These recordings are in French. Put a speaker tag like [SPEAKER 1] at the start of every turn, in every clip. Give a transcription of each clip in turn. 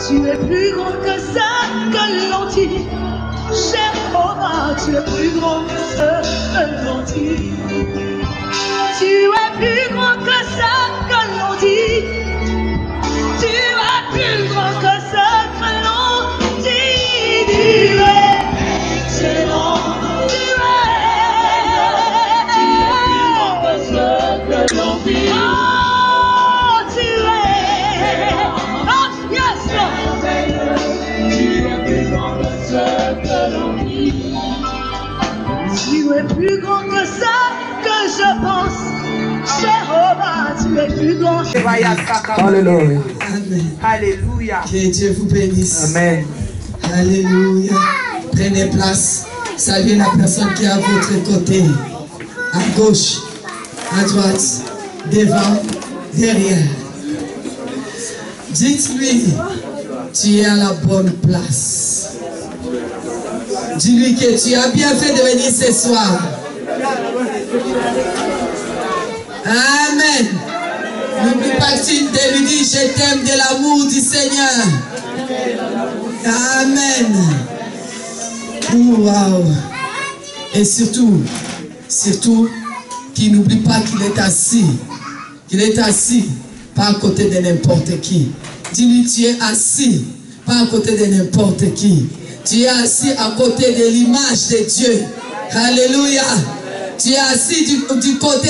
[SPEAKER 1] Tu es plus grand que ça, que l'on dit. Jéhovah, tu es plus grand que ça, que l'on dit. Tu es plus grand que ça, que l'on dit. Tu es plus grand que ça, que l'on dit. Tu es excellent. Tu es plus grand que ça, que l'on dit. Oh, tu es. Oh, yes, Lord. Tu es plus grand que ça, que l'on dit. Tu es plus grand que ça, que je pense. Jéhovah, tu es plus grand.
[SPEAKER 2] Alléluia.
[SPEAKER 3] Amen.
[SPEAKER 4] Alléluia.
[SPEAKER 3] Que Dieu vous bénisse.
[SPEAKER 2] Amen.
[SPEAKER 3] Alléluia. Prenez place. Saluez la personne qui est à votre côté. À gauche, à droite, devant, derrière. Dites-lui, tu es à la bonne place. Dis-lui que tu as bien fait de venir ce soir. Amen. N'oublie pas de lui dire, je t'aime de l'amour du Seigneur. Amen. Wow. Et surtout, qu'il n'oublie pas qu'il est assis. Qu'il est assis, pas à côté de n'importe qui. Dis-lui, tu es assis, pas à côté de n'importe qui. Tu es assis à côté de l'image de Dieu. Alléluia. Tu es assis du côté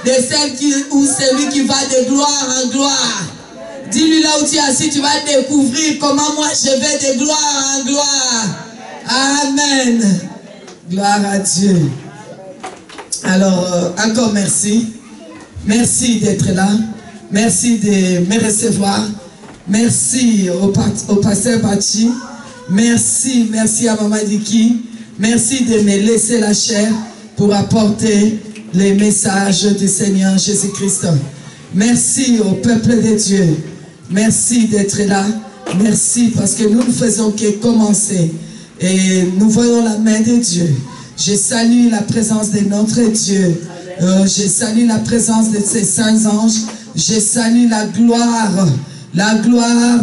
[SPEAKER 3] de celle ou celui qui va de gloire en gloire. Dis-lui là où tu es assis, tu vas découvrir comment moi je vais de gloire en gloire. Amen. Gloire à Dieu. Alors, encore merci. Merci d'être là. Merci de me recevoir. Merci au pasteur Bachi. Merci à Maman Diki. Merci de me laisser la chair pour apporter les messages du Seigneur Jésus-Christ. Merci au peuple de Dieu. Merci d'être là. Merci parce que nous ne faisons que commencer. Et nous voyons la main de Dieu. Je salue la présence de notre Dieu. Je salue la présence de ses saints anges. Je salue la gloire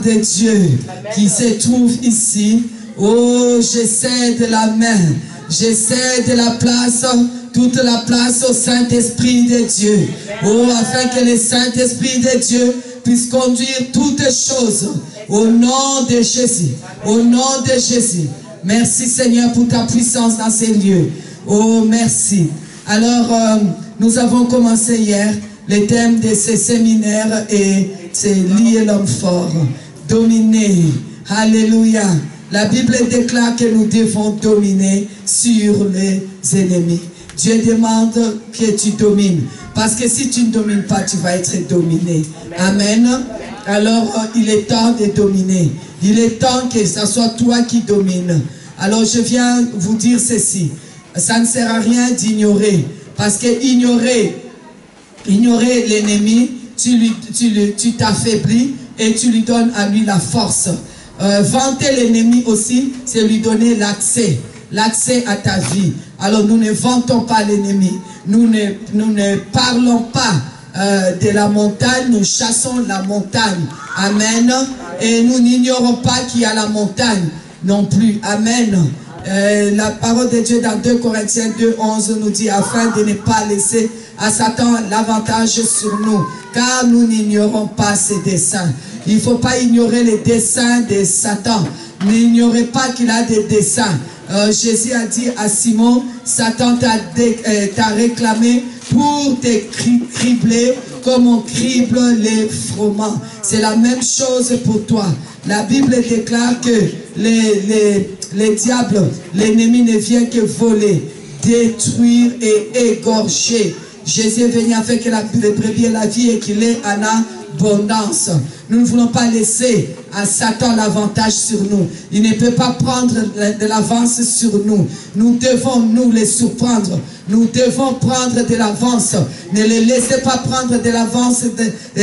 [SPEAKER 3] de Dieu qui se trouve ici. Oh, je cède la main. Je cède la place, toute la place au Saint-Esprit de Dieu. Oh, afin que le Saint-Esprit de Dieu puisse conduire toutes choses. Au nom de Jésus. Au nom de Jésus. Merci Seigneur pour ta puissance dans ces lieux. Oh, merci. Alors, nous avons commencé hier le thème de ce séminaire et c'est lier l'homme fort. Dominer. Alléluia. La Bible déclare que nous devons dominer sur les ennemis. Dieu demande que tu domines. Parce que si tu ne domines pas, tu vas être dominé. Amen. Alors, il est temps de dominer. Il est temps que ce soit toi qui domines. Alors, je viens vous dire ceci. Ça ne sert à rien d'ignorer. Parce que ignorer l'ennemi, tu t'affaiblis et tu lui donnes à lui la force. Vanter l'ennemi aussi, c'est lui donner l'accès à ta vie. Alors nous ne vantons pas l'ennemi, nous ne parlons pas de la montagne, nous chassons la montagne. Amen. Et nous n'ignorons pas qu'il y a la montagne non plus. Amen. La parole de Dieu dans 2 Corinthiens 2:11 nous dit afin de ne pas laisser à Satan l'avantage sur nous, car nous n'ignorons pas ses desseins. Il ne faut pas ignorer les desseins de Satan. N'ignorez pas qu'il a des desseins. Jésus a dit à Simon, Satan t'a réclamé pour te cribler comme on crible les froment. C'est la même chose pour toi. La Bible déclare que les diables, l'ennemi ne vient que voler, détruire et égorger. Jésus est venu afin que les brebis et la vie et qu'il ait en abondance. Nous ne voulons pas laisser à Satan l'avantage sur nous. Il ne peut pas prendre de l'avance sur nous. Nous devons nous les surprendre. Nous devons prendre de l'avance. Ne les laissez pas prendre de l'avance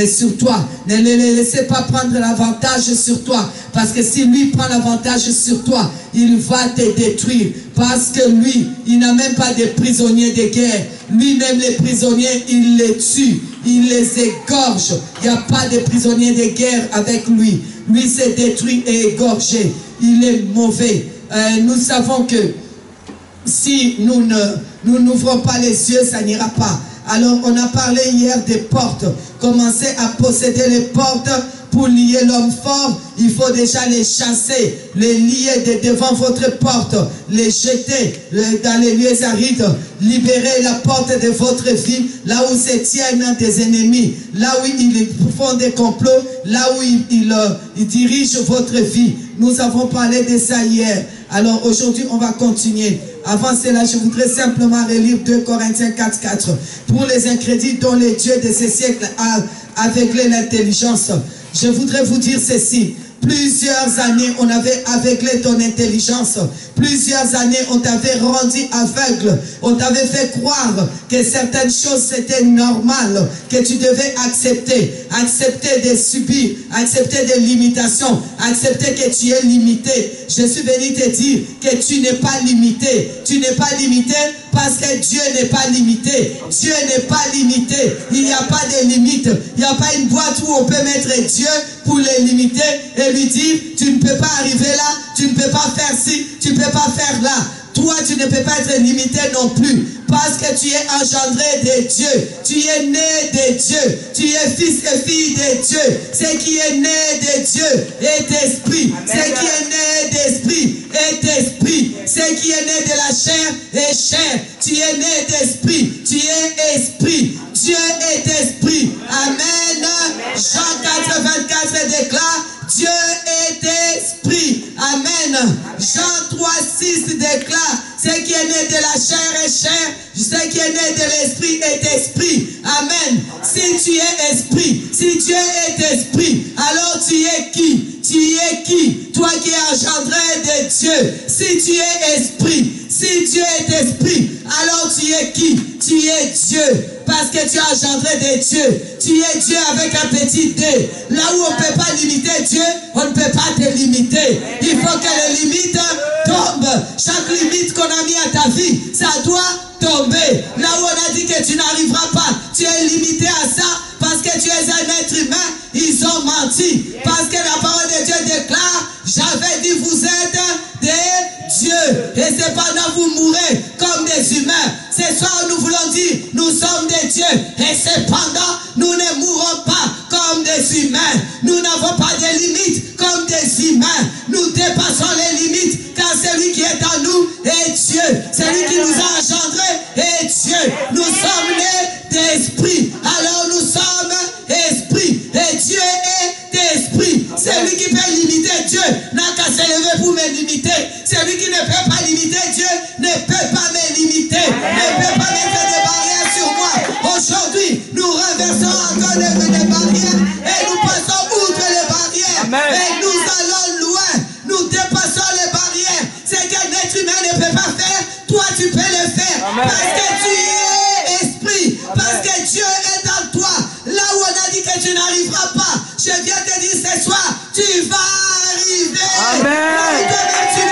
[SPEAKER 3] sur toi. Ne les laissez pas prendre l'avantage sur toi. Parce que si lui prend l'avantage sur toi, il va te détruire. Parce que lui, il n'a même pas de prisonniers de guerre. Lui-même, les prisonniers, il les tue. il les égorge. Il n'y a pas de prisonniers de guerre avec lui. Lui s'est détruit et égorgé. Il est mauvais. Nous savons que si nous n'ouvrons pas les yeux, ça n'ira pas. Alors on a parlé hier des portes. Commencez à posséder les portes. Pour lier l'homme fort, il faut déjà les chasser, les lier devant votre porte, les jeter dans les lieux arides, libérer la porte de votre vie, là où se tiennent des ennemis, là où ils font des complots, là où ils dirigent votre vie. Nous avons parlé de ça hier. Alors aujourd'hui, on va continuer. Avant cela, je voudrais simplement relire 2 Corinthiens 4:4. Pour les incrédules dont les dieux de ces siècles a aveuglé l'intelligence. Je voudrais vous dire ceci. Plusieurs années, on avait aveuglé ton intelligence. Plusieurs années, on t'avait rendu aveugle. On t'avait fait croire que certaines choses, c'était normal, que tu devais accepter. Accepter de subir, accepter des limitations, accepter que tu es limité. Je suis venu te dire que tu n'es pas limité. Tu n'es pas limité parce que Dieu n'est pas limité. Dieu n'est pas limité. Il n'y a pas de limite. Il n'y a pas une boîte où on peut mettre Dieu pour les limiter et lui dire, tu ne peux pas arriver là, tu ne peux pas faire ci, tu ne peux pas faire là. Toi, tu ne peux pas être limité non plus. Parce que tu es engendré de Dieu. Tu es né de Dieu. Tu es fils et fille de Dieu. Ce qui est né de Dieu est esprit. Ce qui est né d'esprit est esprit. Ce qui est né de la chair est chair. Tu es né d'esprit. Tu es esprit. Dieu est esprit. Amen. Jean 4:24 déclare, Dieu est esprit. Amen. Jean 3:6 déclare, ce qui est né de la chair est chair, ce qui est né de l'esprit est esprit. Amen. Si tu es esprit, si Dieu est esprit, alors tu es qui? Tu es qui? Toi qui es engendré de Dieu. Si tu es esprit, si Dieu est esprit, alors tu es qui? Tu es Dieu. Parce que tu es engendré de Dieu. Tu es Dieu avec un petit D. Là où on ne peut pas limiter Dieu, on ne peut pas te limiter. Il faut que les limites tombent. Chaque limite qu'on a mis à ta vie, ça doit tomber. Là où on a dit que tu n'arriveras pas, tu es limité à ça parce que tu es un être humain. Ils ont menti. Parce que la parole de Dieu déclare, j'avais dit vous êtes des dieux. Et cependant vous mourrez comme des humains. Ce soir nous voulons dire, nous sommes des dieux. Et cependant nous ne mourrons pas comme des humains. Nous n'avons pas de limites comme des humains. Nous dépassons les limites car celui qui est en nous est Dieu. Celui qui nous a engendrés est Dieu. Nous sommes nés d'esprit. Alors nous sommes esprit. Et Dieu est esprit. Celui qui peut limiter Dieu n'a qu'à se lever pour me limiter. Celui qui ne peut pas limiter Dieu ne peut pas me limiter. Ne peut pas mettre des barrières sur moi. Aujourd'hui, nous renversons encore des barrières et nous passons outre les barrières. Amen. Et nous allons loin. Nous dépassons les barrières. Ce qu'un être humain ne peut pas faire, toi tu peux le faire. Amen. Parce que tu es esprit. Amen. Parce que Dieu est en toi. Là où on a dit que tu n'arriveras pas, je viens te dire ce soir, tu vas arriver. Amen. Tu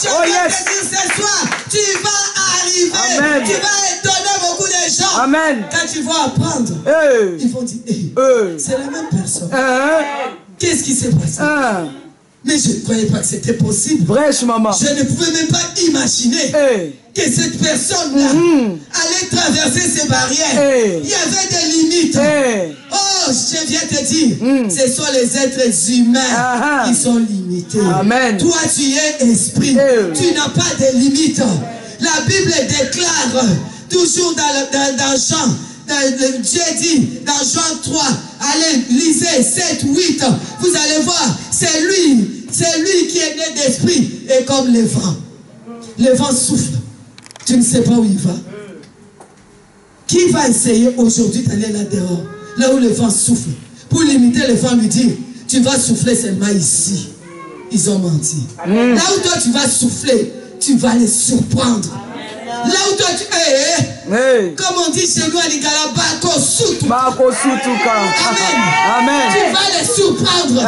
[SPEAKER 3] je viens te dire ce soir, tu vas arriver. Amen. Tu vas étonner beaucoup de gens. Amen. Quand tu vas apprendre, ils vont dire, c'est la même personne. Qu'est-ce qui s'est passé? Mais je ne croyais pas que c'était possible. Vrai, maman. Je ne pouvais même pas imaginer que cette personne-là allait traverser ces barrières. Il y avait des limites. Oh, je viens te dire, ce sont les êtres humains qui sont limités. Amen. Toi, tu es esprit. Tu n'as pas de limites. La Bible déclare, toujours dans Jean, Dieu dit dans Jean 3, allez, lisez 7, 8, vous allez voir, c'est lui qui est né d'esprit. Et comme le vent souffle, tu ne sais pas où il va. Qui va essayer aujourd'hui d'aller là dehors, là où le vent souffle, pour limiter le vent, lui dire, tu vas souffler seulement ici. Ils ont menti. Là où toi tu vas souffler, tu vas les surprendre. Là où toi tu es, comme on dit chez nous à Ligala, Bako Soutou. Amen. Amen. Tu vas les surprendre.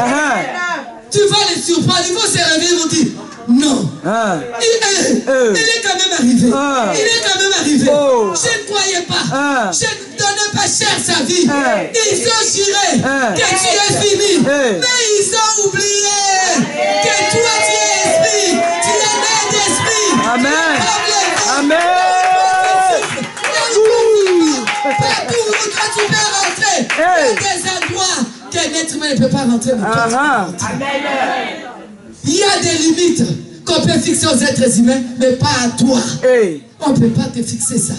[SPEAKER 3] Tu vas les surprendre. Ils vont se réveiller, ils vont dire, Non. Il est quand même arrivé. Il est quand même arrivé.
[SPEAKER 1] Oh.
[SPEAKER 3] Je ne croyais pas. Je ne donnais pas cher sa vie. Ils ont juré que tu es fini. Mais ils ont oublié que toi tu es esprit. Tu es né d'esprit.
[SPEAKER 1] Amen. Amen.
[SPEAKER 3] Partout où toi tu peux rentrer. Il y a des endroits qu'un être humain ne peut pas rentrer. Il y a des limites qu'on peut fixer aux êtres humains, mais pas à toi. On ne peut pas te fixer ça.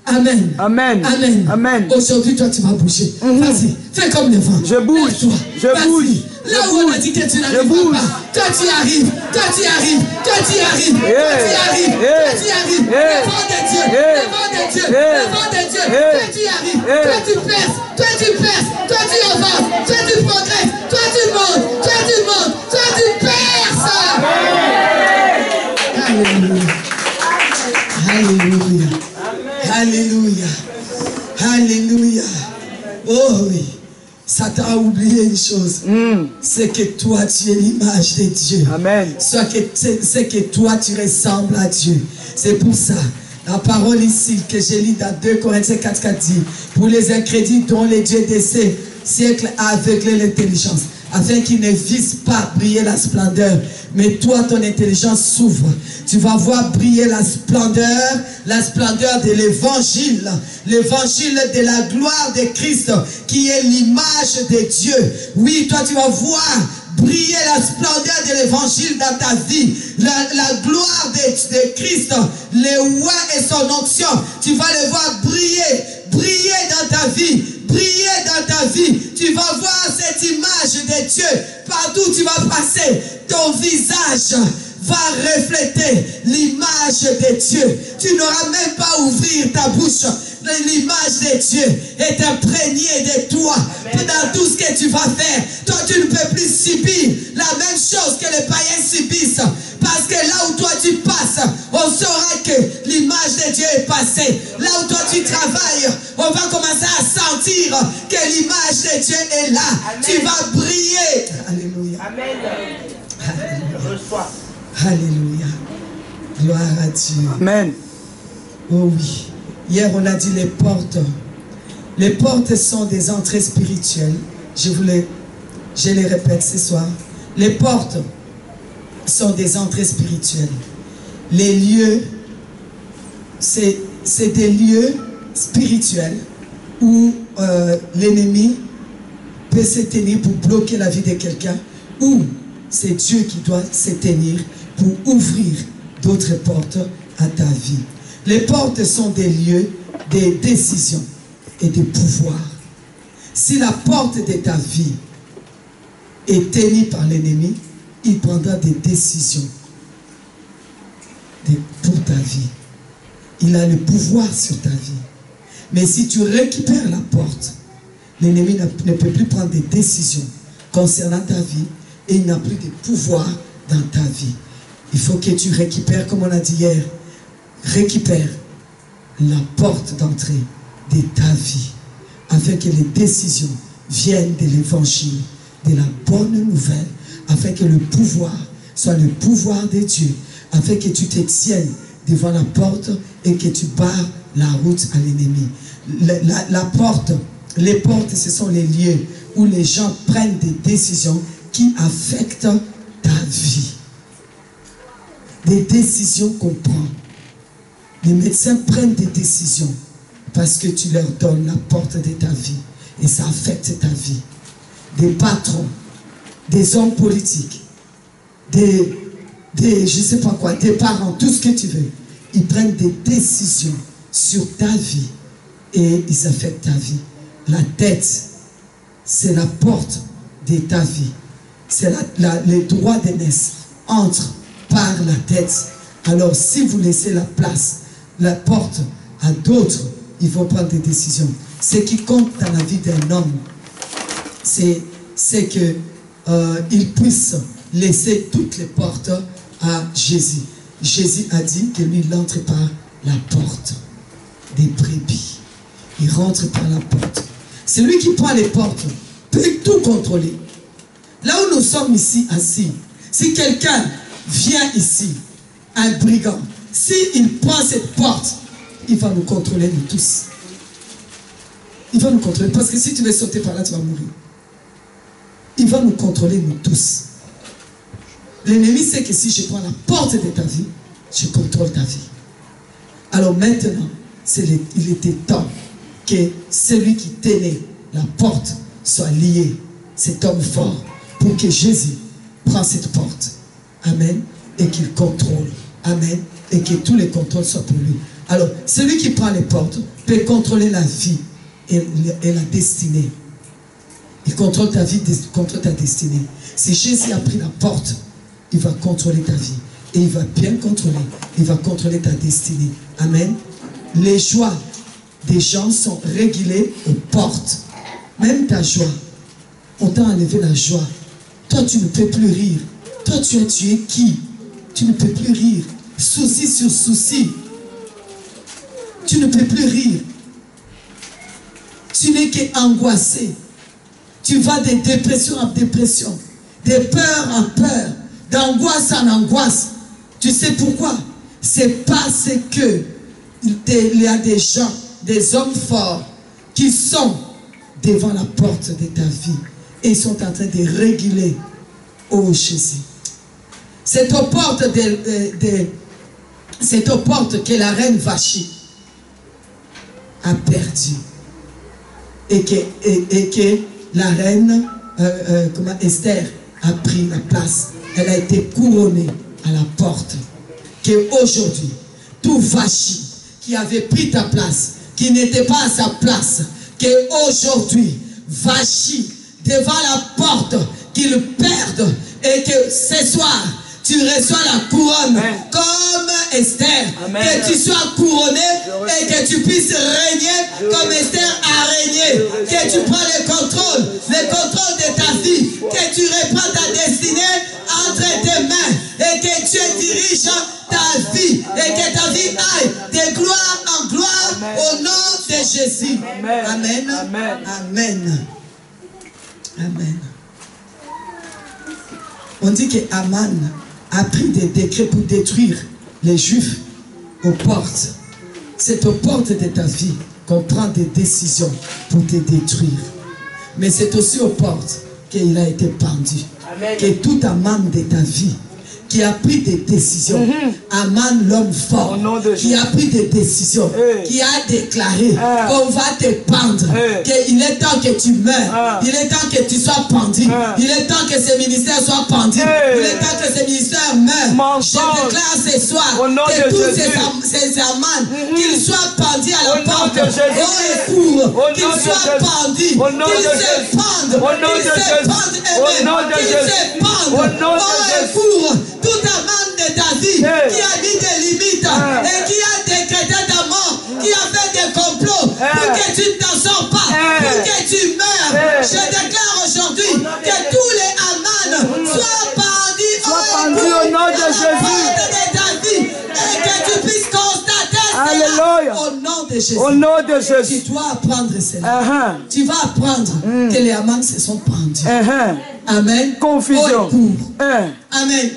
[SPEAKER 3] Amen.
[SPEAKER 1] Amen.
[SPEAKER 3] Amen.
[SPEAKER 1] Amen.
[SPEAKER 3] Aujourd'hui, toi, tu vas bouger. Vas-y, fais comme le vent.
[SPEAKER 1] Je bouge. Je bouge.
[SPEAKER 3] Là où on a dit que tu n'arrives pas, toi tu arrives. Toi tu arrives. Toi tu arrives. Toi tu arrives. Toi tu arrives. Le vent de Dieu. Le vent de Dieu. Le vent de Dieu. Toi tu arrives. Toi tu perces. Toi tu perces. Toi tu avances. Toi tu progresses. Toi tu montes. Toi tu montes. Toi tu perces. Alléluia. Alléluia. Alléluia. Alléluia. Oh oui. Satan a oublié une chose. C'est que toi, tu es l'image de Dieu.
[SPEAKER 1] Amen.
[SPEAKER 3] C'est que toi, tu ressembles à Dieu. C'est pour ça. La parole ici que j'ai lu dans 2 Corinthiens 4 dit, pour les incrédules dont les dieux de ces siècles a aveuglé l'intelligence, afin qu'ils ne visent pas briller la splendeur. Mais toi, ton intelligence s'ouvre. Tu vas voir briller la splendeur de l'évangile. L'évangile de la gloire de Christ, qui est l'image de Dieu. Oui, toi, tu vas voir briller la splendeur de l'évangile dans ta vie. La gloire de Christ, le roi et son onction. Tu vas le voir briller dans ta vie. Briller dans ta vie. Tu vas voir cette image de Dieu. Partout où tu vas passer, ton visage va refléter l'image de Dieu. Tu n'auras même pas à ouvrir ta bouche. L'image de Dieu est imprégnée de toi. Dans tout ce que tu vas faire, toi tu ne peux plus subir la même chose que les païens subissent. Parce que là où toi tu passes, on saura que l'image de Dieu est passée. Là où toi tu travailles, on va commencer à sentir que l'image de Dieu est là. Amen. Tu vas briller. Alléluia. Amen. Alléluia. Alléluia. Gloire à Dieu.
[SPEAKER 1] Amen.
[SPEAKER 3] Oh oui. Hier on a dit les portes. Les portes sont des entrées spirituelles. Je les répète ce soir. Les portes sont des entrées spirituelles. Les lieux, c'est des lieux spirituels où l'ennemi peut se tenir pour bloquer la vie de quelqu'un, ou c'est Dieu qui doit se tenir pour ouvrir d'autres portes à ta vie. Les portes sont des lieux de décision et de pouvoir. Si la porte de ta vie est tenue par l'ennemi, il prendra des décisions pour ta vie. Il a le pouvoir sur ta vie. Mais si tu récupères la porte, l'ennemi ne peut plus prendre des décisions concernant ta vie et il n'a plus de pouvoir dans ta vie. Il faut que tu récupères, comme on a dit hier, récupère la porte d'entrée de ta vie afin que les décisions viennent de l'évangile, de la bonne nouvelle, afin que le pouvoir soit le pouvoir de Dieu, afin que tu te tiennes devant la porte et que tu barres la route à l'ennemi. Les portes, ce sont les lieux où les gens prennent des décisions qui affectent ta vie. Des décisions qu'on prend. Les médecins prennent des décisions parce que tu leur donnes la porte de ta vie et ça affecte ta vie. Des patrons, des hommes politiques, je sais pas quoi, des parents, tout ce que tu veux, ils prennent des décisions sur ta vie et ils affectent ta vie. La tête, c'est la porte de ta vie. C'est les droits d'aînesse entrent par la tête. Alors si vous laissez la place, la porte à d'autres, ils vont prendre des décisions. Ce qui compte dans la vie d'un homme, c'est qu'il puisse laisser toutes les portes à Jésus. Jésus a dit que lui, il entre par la porte des brebis. Il rentre par la porte. C'est lui qui prend les portes, peut tout contrôler. Là où nous sommes ici assis, si quelqu'un vient ici, un brigand, s'il prend cette porte, il va nous contrôler nous tous. Il va nous contrôler. Parce que si tu veux sauter par là, tu vas mourir. Il va nous contrôler nous tous. L'ennemi sait que si je prends la porte de ta vie, je contrôle ta vie. Alors maintenant, il était temps que celui qui tenait la porte soit lié, cet homme fort, pour que Jésus prenne cette porte. Amen. Et qu'il contrôle. Amen. Et que tous les contrôles soient pour lui. Alors, celui qui prend les portes peut contrôler la vie et la destinée. Il contrôle ta vie, il contrôle ta destinée. Si Jésus a pris la porte, il va contrôler ta vie. Et il va bien contrôler. Il va contrôler ta destinée. Amen. Les joies des gens sont régulées aux portes. Même ta joie. On t'a enlevé la joie. Toi, tu ne peux plus rire. Toi, tu es qui? Tu ne peux plus rire. Souci sur souci. Tu ne peux plus rire. Tu n'es qu'angoissé. Tu vas de dépression en dépression, de peur en peur, d'angoisse en angoisse. Tu sais pourquoi? C'est parce que il y a des gens, des hommes forts qui sont devant la porte de ta vie et ils sont en train de réguler. Oh Jésus. C'est aux portes c'est aux portes que la reine Vachi a perdu. Et que la reine Esther a pris la place. Elle a été couronnée à la porte. Qu'aujourd'hui, tout Vachi qui avait pris ta place, qui n'était pas à sa place, qu'aujourd'hui, Vachi, devant la porte, qu'il perde et que ce soir, tu reçois la couronne comme Esther. Amen. Que tu sois couronné et que tu puisses régner comme Esther a régné. Que tu prends le contrôle de ta vie. Que tu reprends ta destinée entre tes mains et que tu diriges ta vie et que ta vie aille de gloire en gloire. Amen. Au nom de Jésus. Amen. Amen. Amen. Amen. Amen. On dit que Aman a pris des décrets pour détruire les Juifs aux portes. C'est aux portes de ta vie qu'on prend des décisions pour te détruire. Mais c'est aussi aux portes qu'il a été pendu. Amen. Que tout Aman de ta vie qui a pris des décisions, Aman l'homme fort, qui a pris des décisions, qui a déclaré qu'on va te pendre, qu'il est temps que tu meurs, il est temps que tu sois pendu, il est temps que ce ministère soit pendu, il est temps que ce ministère meure. Je déclare ce soir que tous ces Aman, qu'ils soient pendus à la porte, au cours, qu'ils soient pendus, qu'ils se pendent, qu'ils se pendent, au cours. Tout Aman de ta vie qui a mis des limites et qui a décrété ta mort, qui a fait des complots pour que tu ne t'en sors pas, pour que tu meurs. Je déclare aujourd'hui que tous les Aman soient pendus au nom de Jésus de ta vie et que tu puisses constater cela au nom de Jésus. Au nom de Jésus. Tu dois apprendre cela. Tu vas apprendre que les Aman se sont pendus. Amen. Confusion. Amen.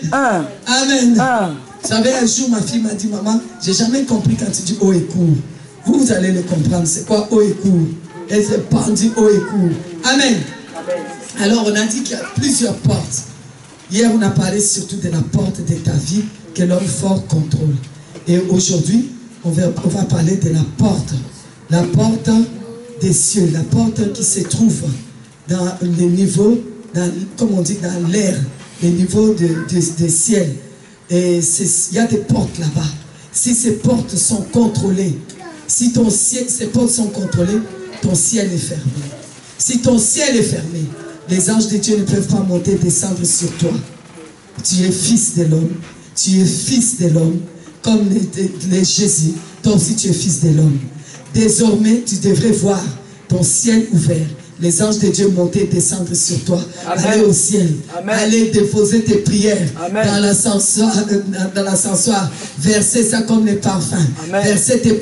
[SPEAKER 3] Amen. Vous savez, un jour, ma fille m'a dit, maman, j'ai jamais compris quand tu dis haut et court. Vous allez le comprendre. C'est quoi haut et court? Et c'est pendu haut et court. Amen. Alors, on a dit qu'il y a plusieurs portes. Hier, on a parlé surtout de la porte de ta vie que l'homme fort contrôle. Et aujourd'hui, on va parler de la porte des cieux, la porte qui se trouve dans les niveaux, comme on dit, dans l'air, les niveaux des ciels. Et il y a des portes là-bas. Si ces portes sont contrôlées, si ces portes sont contrôlées, ton ciel est fermé. Si ton ciel est fermé, les anges de Dieu ne peuvent pas monter et descendre sur toi. Tu es fils de l'homme. Tu es fils de l'homme. Comme les Jésus, toi aussi tu es fils de l'homme. Désormais, tu devrais voir ton ciel ouvert. Les anges de Dieu monter et descendre sur toi. Amen. Aller au ciel. Amen. Aller déposer tes prières dans l'ascensoir. Verser ça comme les parfums. Amen. Verser tes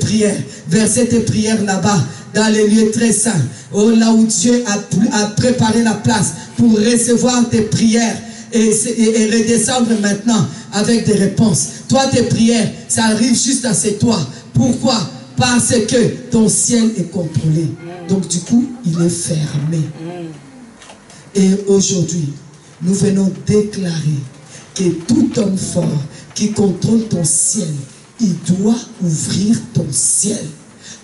[SPEAKER 3] prières là-bas, dans les lieux très saints. Oh, là où Dieu a préparé la place pour recevoir tes prières. Et redescendre maintenant avec des réponses. Toi, tes prières, ça arrive juste à ces toits. Pourquoi? Parce que ton ciel est contrôlé. Donc du coup, il est fermé. Et aujourd'hui, nous venons déclarer que tout homme fort qui contrôle ton ciel, il doit ouvrir ton ciel.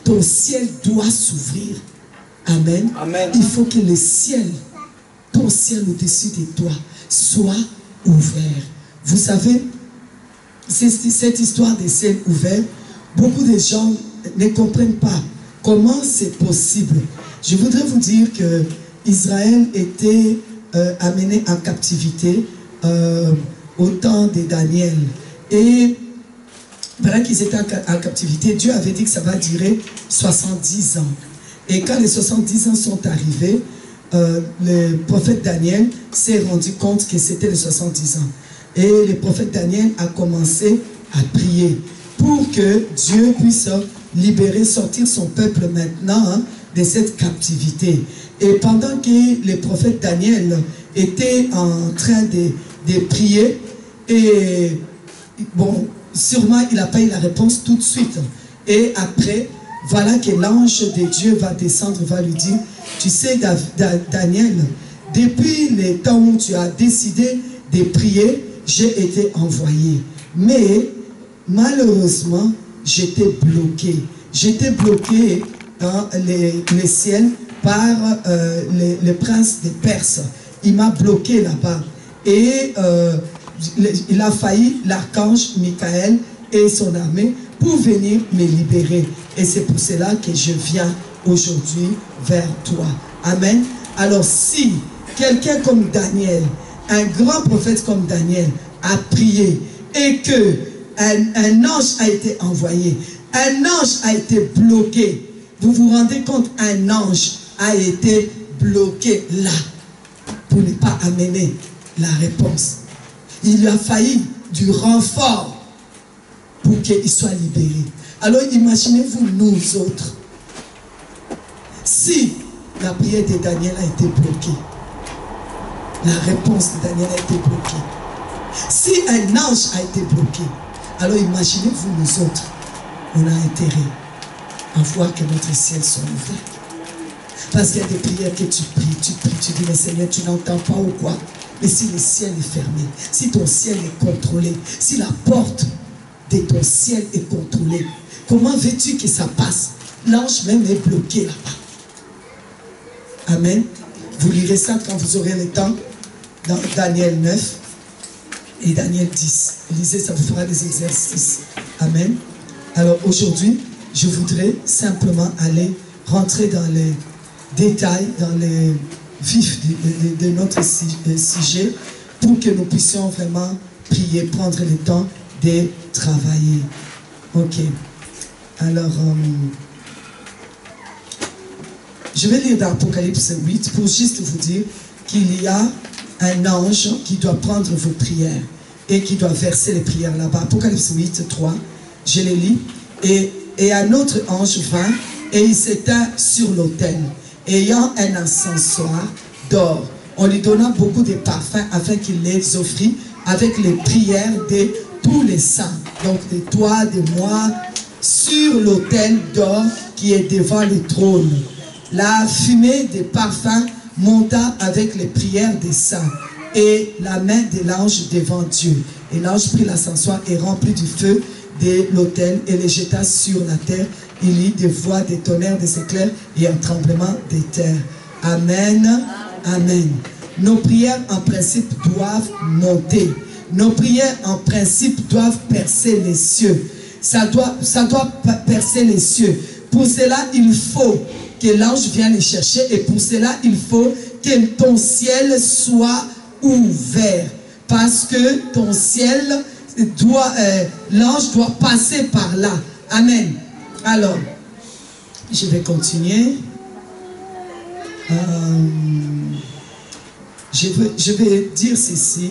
[SPEAKER 3] Ton ciel doit s'ouvrir. Amen.
[SPEAKER 2] Amen.
[SPEAKER 3] Il faut que le ciel, ton ciel au-dessus de toi, soit ouvert. Vous savez, cette histoire des ciels ouverts, beaucoup de gens ne comprennent pas comment c'est possible. Je voudrais vous dire que Israël était amené en captivité au temps de Daniel. Et pendant qu'ils étaient en captivité, Dieu avait dit que ça va durer 70 ans. Et quand les 70 ans sont arrivés, le prophète Daniel s'est rendu compte que c'était les 70 ans. Et le prophète Daniel a commencé à prier pour que Dieu puisse libérer, sortir son peuple maintenant de cette captivité. Et pendant que le prophète Daniel était en train de prier, et bon, sûrement il n'a pas eu la réponse tout de suite. Et après, voilà que l'ange de Dieu va descendre, va lui dire, tu sais Daniel, depuis le temps où tu as décidé de prier, j'ai été envoyé. Mais malheureusement, j'étais bloqué. J'étais bloqué dans les ciels par le prince des Perses. Il m'a bloqué là-bas. Et il a failli l'archange Michael et son armée pour venir me libérer. Et c'est pour cela que je viens aujourd'hui vers toi. Amen. Alors si quelqu'un comme Daniel, un grand prophète comme Daniel a prié et que un ange a été envoyé, un ange a été bloqué, vous vous rendez compte, un ange a été bloqué là pour ne pas amener la réponse. Il lui a failli du renfort pour qu'il soit libéré. Alors imaginez-vous nous autres, si la prière de Daniel a été bloquée, la réponse de Daniel a été bloquée, si un ange a été bloqué, alors imaginez-vous nous autres, on a intérêt à voir que notre ciel soit ouvert. Parce qu'il y a des prières que tu pries, tu dis, mais Seigneur, tu n'entends pas ou quoi? Mais si le ciel est fermé, si ton ciel est contrôlé, si la porte de ton ciel est contrôlée, comment veux-tu que ça passe? L'ange même est bloqué là-bas. Amen. Vous lirez ça quand vous aurez le temps, dans Daniel 9 et Daniel 10. Lisez, ça vous fera des exercices. Amen. Alors aujourd'hui, je voudrais simplement aller rentrer dans les détails, dans les vifs de notre sujet, pour que nous puissions vraiment prier, prendre le temps de travailler. Ok. Alors, je vais lire dans Apocalypse 8 pour juste vous dire qu'il y a un ange qui doit prendre vos prières et qui doit verser les prières là-bas. Apocalypse 8, 3, je les lis. Et un autre ange vint et il s'étend sur l'autel, ayant un encensoir d'or. On lui donna beaucoup de parfums afin qu'il les offrit avec les prières de tous les saints. Donc de toi, de moi, sur l'autel d'or qui est devant le trône. La fumée des parfums monta avec les prières des saints et la main de l'ange devant Dieu. Et l'ange prit l'encensoir et remplit du feu de l'autel et les jeta sur la terre. Il y eut des voix, des tonnerres, des éclairs et un tremblement des terres. Amen. Amen. Nos prières en principe doivent monter. Nos prières en principe doivent percer les cieux. Ça doit percer les cieux. Pour cela, il faut que l'ange vienne les chercher et pour cela, il faut que ton ciel soit ouvert. Parce que ton ciel l'ange doit passer par là. Amen. Alors, je vais continuer. Je vais dire ceci.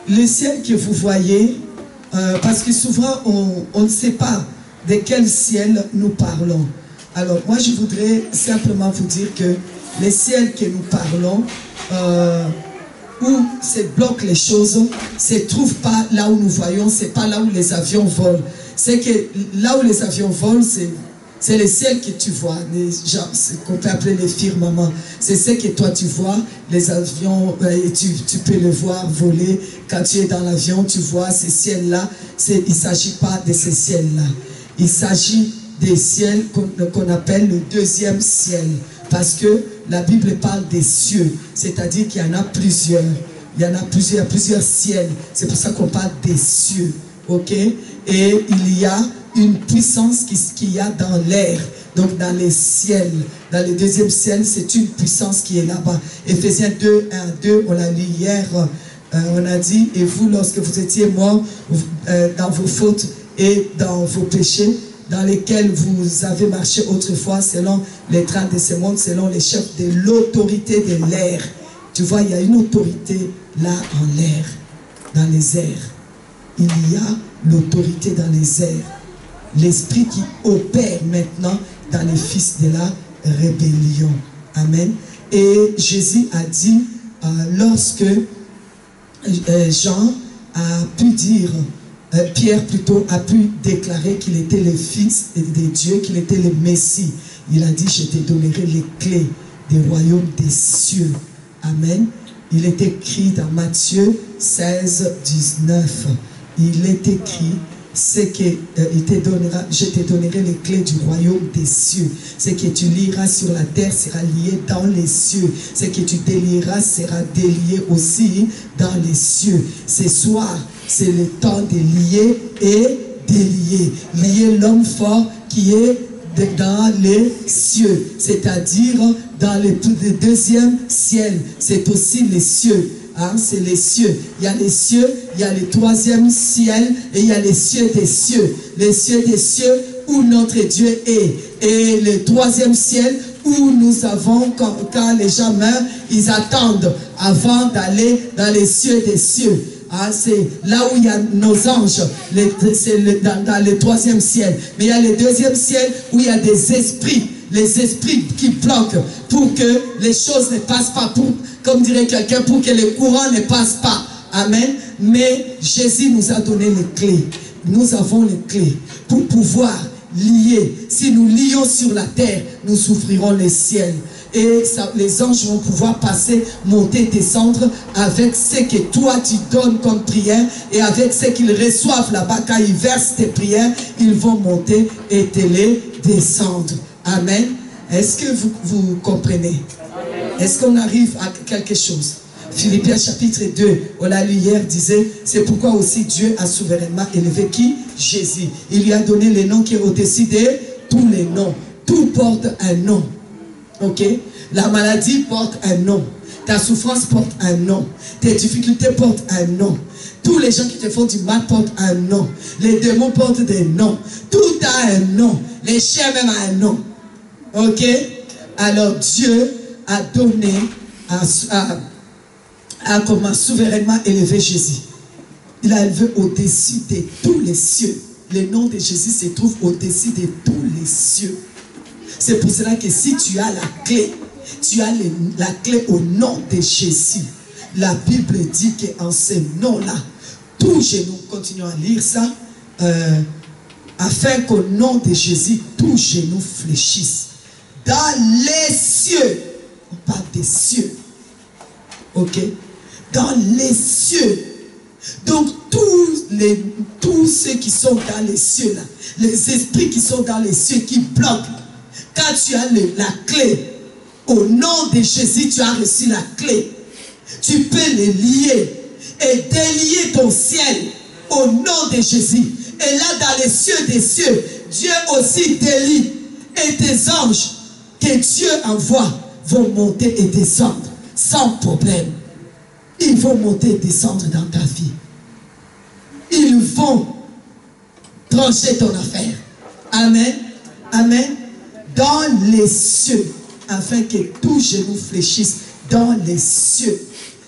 [SPEAKER 3] Le ciel que vous voyez, parce que souvent on ne sait pas de quel ciel nous parlons. Alors moi je voudrais simplement vous dire que les ciels que nous parlons, où se bloquent les choses, se trouve pas là où nous voyons, c'est pas là où les avions volent. C'est que là où les avions volent, c'est le ciel que tu vois, ce qu'on peut appeler les firmaments. C'est ce que toi tu vois, les avions, tu peux le voir voler. Quand tu es dans l'avion, tu vois ces ciels-là. Il ne s'agit pas de ces ciels-là. Il s'agit des ciels qu'on appelle le deuxième ciel. Parce que la Bible parle des cieux, c'est-à-dire qu'il y en a plusieurs. Il y en a plusieurs ciels. C'est pour ça qu'on parle des cieux. Ok? Et il y a une puissance qu'il y a dans l'air, donc dans les ciels. Dans le deuxième ciel, c'est une puissance qui est là-bas. Éphésiens 2, 1, 2, on l'a lu hier. On a dit, et vous, lorsque vous étiez morts dans vos fautes et dans vos péchés, dans lesquels vous avez marché autrefois, selon les trains de ce monde, selon les chefs de l'autorité de l'air. Tu vois, il y a une autorité là en l'air, dans les airs. Il y a l'autorité dans les airs. L'esprit qui opère maintenant dans les fils de la rébellion. Amen. Et Jésus a dit, lorsque Jean a pu dire, Pierre plutôt a pu déclarer qu'il était le fils de Dieu, qu'il était le Messie. Il a dit, je te donnerai les clés des royaumes des cieux. Amen. Il est écrit dans Matthieu 16, 19. Il est écrit, c'est que je te donnerai les clés du royaume des cieux. Ce que tu liras sur la terre sera lié dans les cieux. Ce que tu délieras sera délié aussi dans les cieux. Ce soir, c'est le temps de lier et délier. Lier l'homme fort qui est dans les cieux, c'est-à-dire dans le deuxième ciel. C'est aussi les cieux. Hein, c'est les cieux. Il y a les cieux, il y a le troisième ciel et il y a les cieux des cieux. Les cieux des cieux où notre Dieu est. Et le troisième ciel où nous avons, quand les gens meurent, ils attendent avant d'aller dans les cieux des cieux. Hein, c'est là où il y a nos anges, c'est dans le troisième ciel. Mais il y a le deuxième ciel où il y a des esprits. Les esprits qui bloquent pour que les choses ne passent pas, comme dirait quelqu'un, pour que les courants ne passent pas. Amen. Mais Jésus nous a donné les clés. Nous avons les clés pour pouvoir lier. Si nous lions sur la terre, nous souffrirons les ciels. Et ça, les anges vont pouvoir passer, monter, descendre avec ce que toi tu donnes comme prière et avec ce qu'ils reçoivent là-bas. Quand ils versent tes prières, ils vont monter et te les descendre. Amen. Est-ce que vous comprenez? Est-ce qu'on arrive à quelque chose? Philippiens chapitre 2, on l'a lu hier, disait, c'est pourquoi aussi Dieu a souverainement élevé qui? Jésus. Il lui a donné les noms qui est au-dessus de tous les noms. Tout porte un nom. Ok? La maladie porte un nom. Ta souffrance porte un nom. Tes difficultés portent un nom. Tous les gens qui te font du mal portent un nom. Les démons portent des noms. Tout a un nom. Les chiens même ont un nom. Ok? Alors Dieu a donné, a comment souverainement élevé Jésus. Il a élevé au-dessus de tous les cieux. Le nom de Jésus se trouve au-dessus de tous les cieux. C'est pour cela que si tu as la clé, tu as la clé au nom de Jésus. La Bible dit qu'en ce nom-là, tout genou, continuons à lire ça, afin qu'au nom de Jésus, tout genou fléchisse. Dans les cieux, on parle des cieux, ok? Dans les cieux. Donc tous ceux qui sont dans les cieux là, les esprits qui sont dans les cieux qui bloquent, quand tu as la clé, au nom de Jésus, tu as reçu la clé. Tu peux les lier et délier ton ciel au nom de Jésus. Et là, dans les cieux des cieux, Dieu aussi délie. Et tes anges que Dieu envoie vont monter et descendre sans problème. Ils vont monter et descendre dans ta vie. Ils vont trancher ton affaire. Amen. Amen. Dans les cieux, afin que tout genou fléchisse dans les cieux,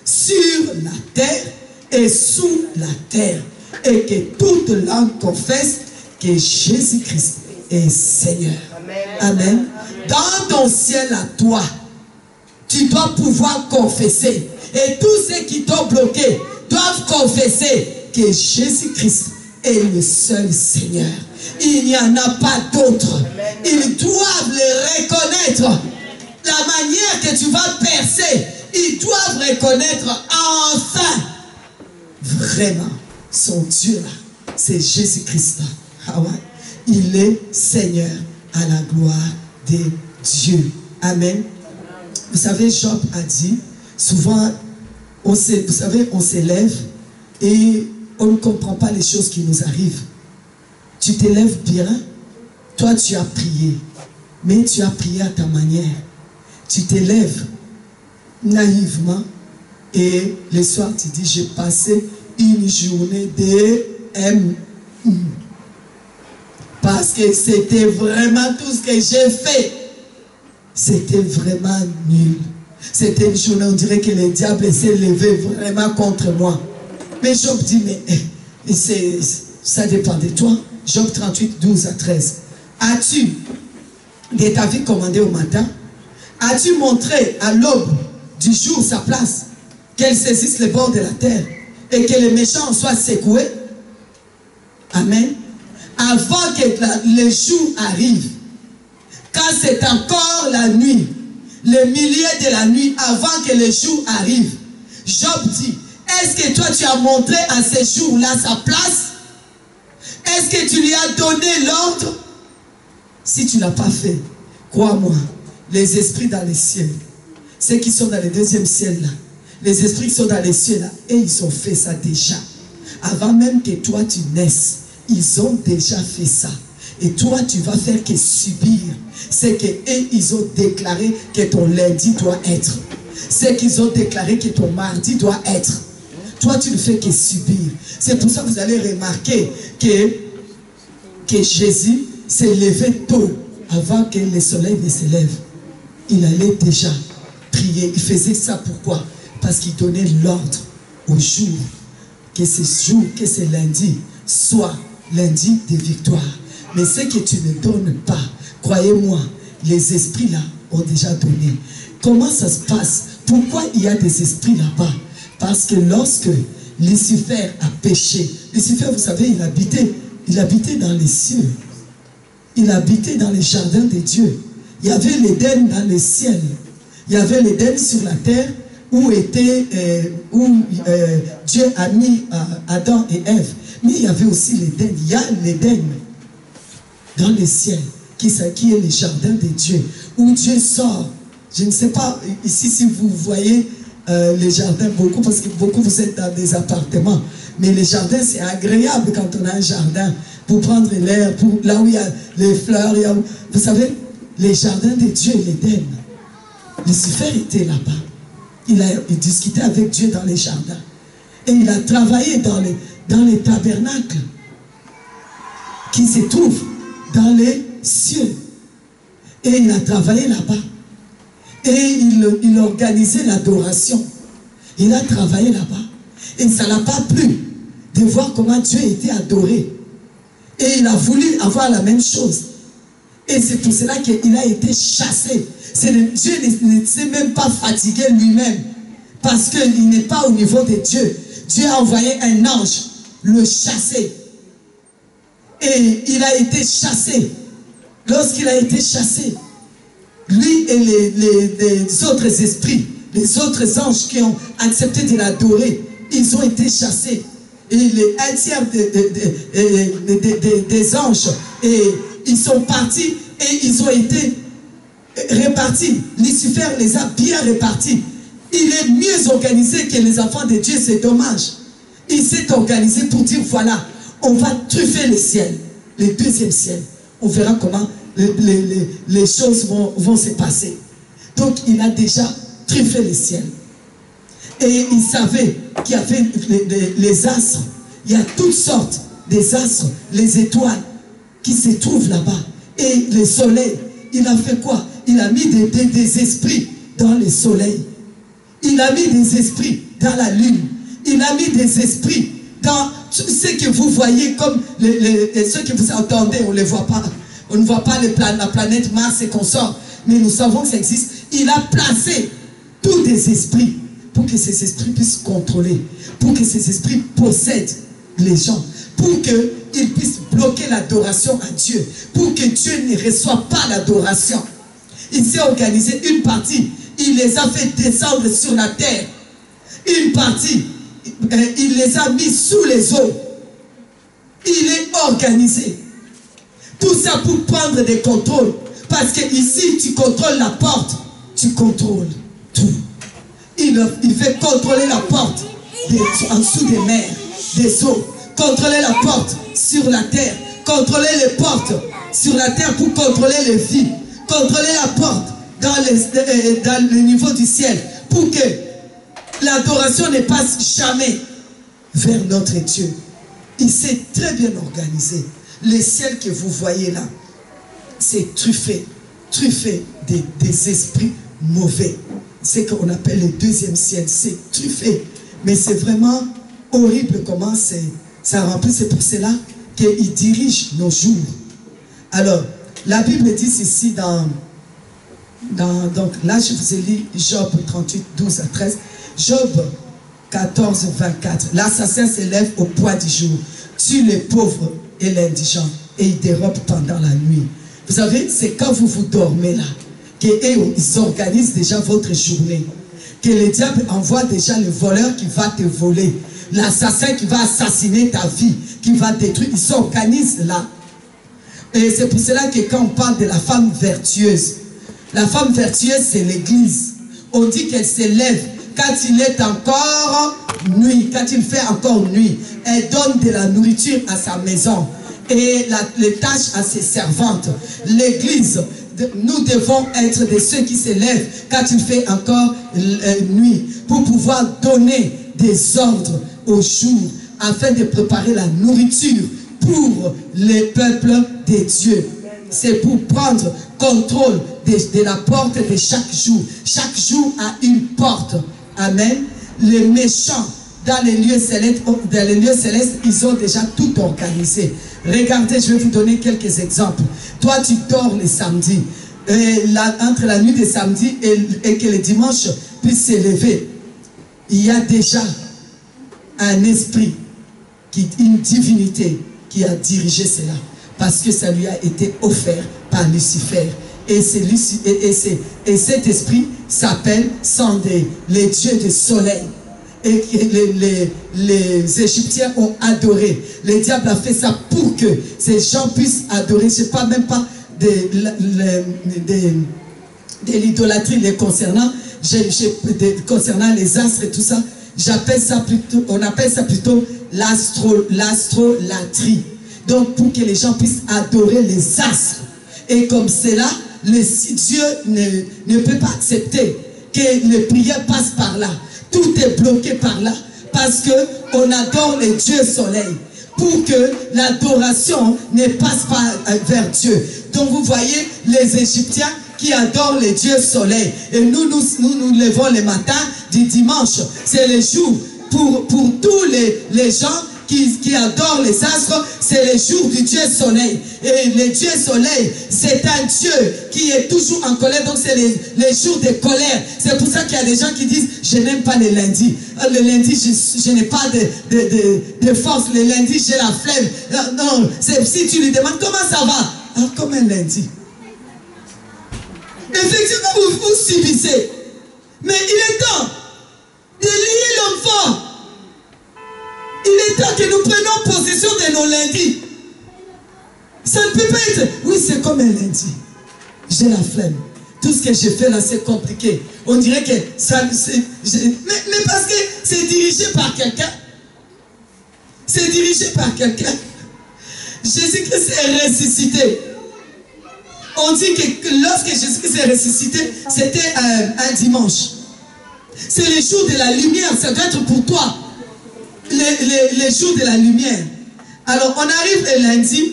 [SPEAKER 3] sur la terre et sous la terre, et que toute langue confesse que Jésus-Christ est Seigneur. Amen. Amen. Dans ton ciel à toi, tu dois pouvoir confesser Et tous ceux qui t'ont bloqué doivent confesser que Jésus-Christ est le seul Seigneur. Il n'y en a pas d'autre. Ils doivent le reconnaître. La manière que tu vas percer, ils doivent reconnaître enfin vraiment son Dieu là. C'est Jésus-Christ là. Ah ouais. Il est Seigneur à la gloire de Dieu. Amen. Vous savez, Job a dit, souvent, vous savez, on s'élève et on ne comprend pas les choses qui nous arrivent. Tu t'élèves bien, toi tu as prié, mais tu as prié à ta manière. Tu t'élèves naïvement et le soir tu dis, j'ai passé une journée de parce que c'était vraiment tout ce que j'ai fait. C'était vraiment nul. C'était une journée, on dirait que le diable s'est levé vraiment contre moi. Mais Job dit, mais ça dépend de toi. Job 38, 12 à 13. As-tu, de ta vie commandée au matin, as-tu montré à l'aube du jour sa place, qu'elle saisisse les bords de la terre et que les méchants soient secoués? Amen. Avant que le jour arrive, quand c'est encore la nuit, le milieu de la nuit, avant que le jour arrive, Job dit, est-ce que toi tu as montré à ce jour-là sa place? Est-ce que tu lui as donné l'ordre? Si tu ne l'as pas fait, crois-moi, les esprits dans les cieux, ceux qui sont dans le deuxième ciel là, les esprits qui sont dans les cieux là, et ils ont fait ça déjà. Avant même que toi tu naisses, ils ont déjà fait ça. Et toi, tu vas faire que subir. C'est qu'eux, ils ont déclaré que ton lundi doit être. C'est qu'ils ont déclaré que ton mardi doit être. Toi, tu ne fais que subir. C'est pour ça que vous allez remarquer que Jésus s'est levé tôt, avant que le soleil ne se lève. Il allait déjà prier. Il faisait ça pourquoi? Parce qu'il donnait l'ordre au jour, que ce jour, que ce lundi, soit lundi de victoire. Mais ce que tu ne donnes pas, croyez-moi, les esprits là ont déjà donné. Comment ça se passe? Pourquoi il y a des esprits là-bas? Parce que lorsque Lucifer a péché, Lucifer, vous savez, il habitait dans les cieux. Il habitait dans les jardins de Dieu. Il y avait l'Éden dans le ciel. Il y avait l'Éden sur la terre où Dieu a mis Adam et Ève. Mais il y avait aussi l'Éden. Il y a l'Éden dans le ciel, qui est le jardin de Dieu, où Dieu sort. Je ne sais pas, ici, si vous voyez les jardins, beaucoup, parce que beaucoup vous êtes dans des appartements, mais les jardins, c'est agréable quand on a un jardin, pour prendre l'air, là où il y a les fleurs, vous savez, les jardins de Dieu et l'Éden. Lucifer était là-bas. Il discutait avec Dieu dans les jardins. Et il a travaillé dans les tabernacles qui se trouvent dans les cieux. Et il a travaillé là-bas. Et il organisait l'adoration. Il a travaillé là-bas. Et ça n'a pas plu de voir comment Dieu était adoré. Et il a voulu avoir la même chose. Et c'est pour cela qu'il a été chassé. Dieu ne s'est même pas fatigué lui-même. Parce qu'il n'est pas au niveau de Dieu. Dieu a envoyé un ange le chasser. Et il a été chassé. Lorsqu'il a été chassé, lui et les autres esprits, les autres anges qui ont accepté de l'adorer, ils ont été chassés. Et un tiers des anges, et ils sont partis et ils ont été répartis. Lucifer les a bien répartis. Il est mieux organisé que les enfants de Dieu, c'est dommage. Il s'est organisé pour dire, voilà, on va truffer le ciel, le deuxième ciel. On verra comment les choses vont se passer. Donc, il a déjà truffé le ciel. Et il savait qu'il y avait les astres. Il y a toutes sortes des astres, les étoiles qui se trouvent là-bas. Et le soleil, il a fait quoi? Il a mis des esprits dans le soleil. Il a mis des esprits dans la lune. Il a mis des esprits dans ce que vous voyez comme ceux que vous entendez, on ne les voit pas. On ne voit pas la planète Mars et consorts. Mais nous savons que ça existe. Il a placé tous des esprits pour que ces esprits puissent contrôler, pour que ces esprits possèdent les gens, pour qu'ils puissent bloquer l'adoration à Dieu, pour que Dieu ne reçoive pas l'adoration. Il s'est organisé une partie, il les a fait descendre sur la terre. Une partie, il les a mis sous les eaux. Il est organisé. Tout ça pour prendre des contrôles. Parce que ici, tu contrôles la porte, tu contrôles tout. Il fait contrôler la porte en dessous des mers, des eaux. Contrôler la porte sur la terre. Contrôler les portes sur la terre pour contrôler les vies. Contrôler la porte dans le niveau du ciel. Pour que l'adoration ne passe jamais vers notre Dieu. Il s'est très bien organisé. Le ciel que vous voyez là, c'est truffé des esprits mauvais. C'est ce qu'on appelle le deuxième ciel. C'est truffé. Mais c'est vraiment horrible comment ça remplit. C'est pour cela qu'il dirige nos jours. Alors, la Bible dit ici donc là je vous ai lu Job 38, 12 à 13. Job 14, 24. L'assassin s'élève au poids du jour, tue les pauvres et l'indigent, et il dérobe pendant la nuit. Vous savez, c'est quand vous dormez là, qu'ils organisent déjà votre journée. Que le diable envoie déjà le voleur qui va te voler, l'assassin qui va assassiner ta vie, qui va détruire. Ils s'organisent là. Et c'est pour cela que quand on parle de la femme vertueuse, la femme vertueuse c'est l'église. On dit qu'elle s'élève quand il est encore nuit, quand il fait encore nuit. Elle donne de la nourriture à sa maison et les tâches à ses servantes. L'église, nous devons être de ceux qui s'élèvent quand il fait encore nuit pour pouvoir donner des ordres au jour afin de préparer la nourriture pour les peuples de Dieu. C'est pour prendre contrôle de la porte de chaque jour. Chaque jour a une porte. Amen. Les méchants dans les lieux célestes, ils ont déjà tout organisé. Regardez, je vais vous donner quelques exemples. Toi, tu dors les samedis. Entre la nuit des samedis et que le dimanche puisse s'élever, il y a déjà un esprit, une divinité qui a dirigé cela. Parce que ça lui a été offert par Lucifer. Et cet esprit sont les dieux du soleil. Et les Égyptiens ont adoré. Le diable a fait ça pour que ces gens puissent adorer. Je ne parle même pas de l'idolâtrie les concernant. Concernant les astres et tout ça. On appelle ça plutôt l'astrolatrie. Donc pour que les gens puissent adorer les astres. Et comme cela, Dieu ne peut pas accepter que les prières passent par là. Tout est bloqué par là. Parce qu'on adore les dieux soleil. Pour que l'adoration ne passe pas vers Dieu. Donc vous voyez les Égyptiens qui adorent les dieux soleil. Et nous levons le matin du dimanche. C'est le jour pour tous les gens qui adorent les astres, c'est le jour du Dieu soleil. Et le Dieu soleil, c'est un Dieu qui est toujours en colère. Donc c'est les jours de colère. C'est pour ça qu'il y a des gens qui disent, je n'aime pas les lundis. Le lundi, je n'ai pas de force. Le lundi, j'ai la flemme. Non, si tu lui demandes, comment ça va? Ah, comme un lundi. Effectivement, vous subissez. Mais il est temps de lier l'homme fort. Il est temps que nous prenions possession de nos lundis. Ça ne peut pas être... Oui, c'est comme un lundi. J'ai la flemme. Tout ce que je fais là, c'est compliqué. On dirait que ça... Mais parce que c'est dirigé par quelqu'un. C'est dirigé par quelqu'un. Jésus-Christ est ressuscité. On dit que lorsque Jésus-Christ est ressuscité, c'était un dimanche. C'est le jour de la lumière. Ça doit être pour toi. Les jours de la lumière. Alors on arrive le lundi.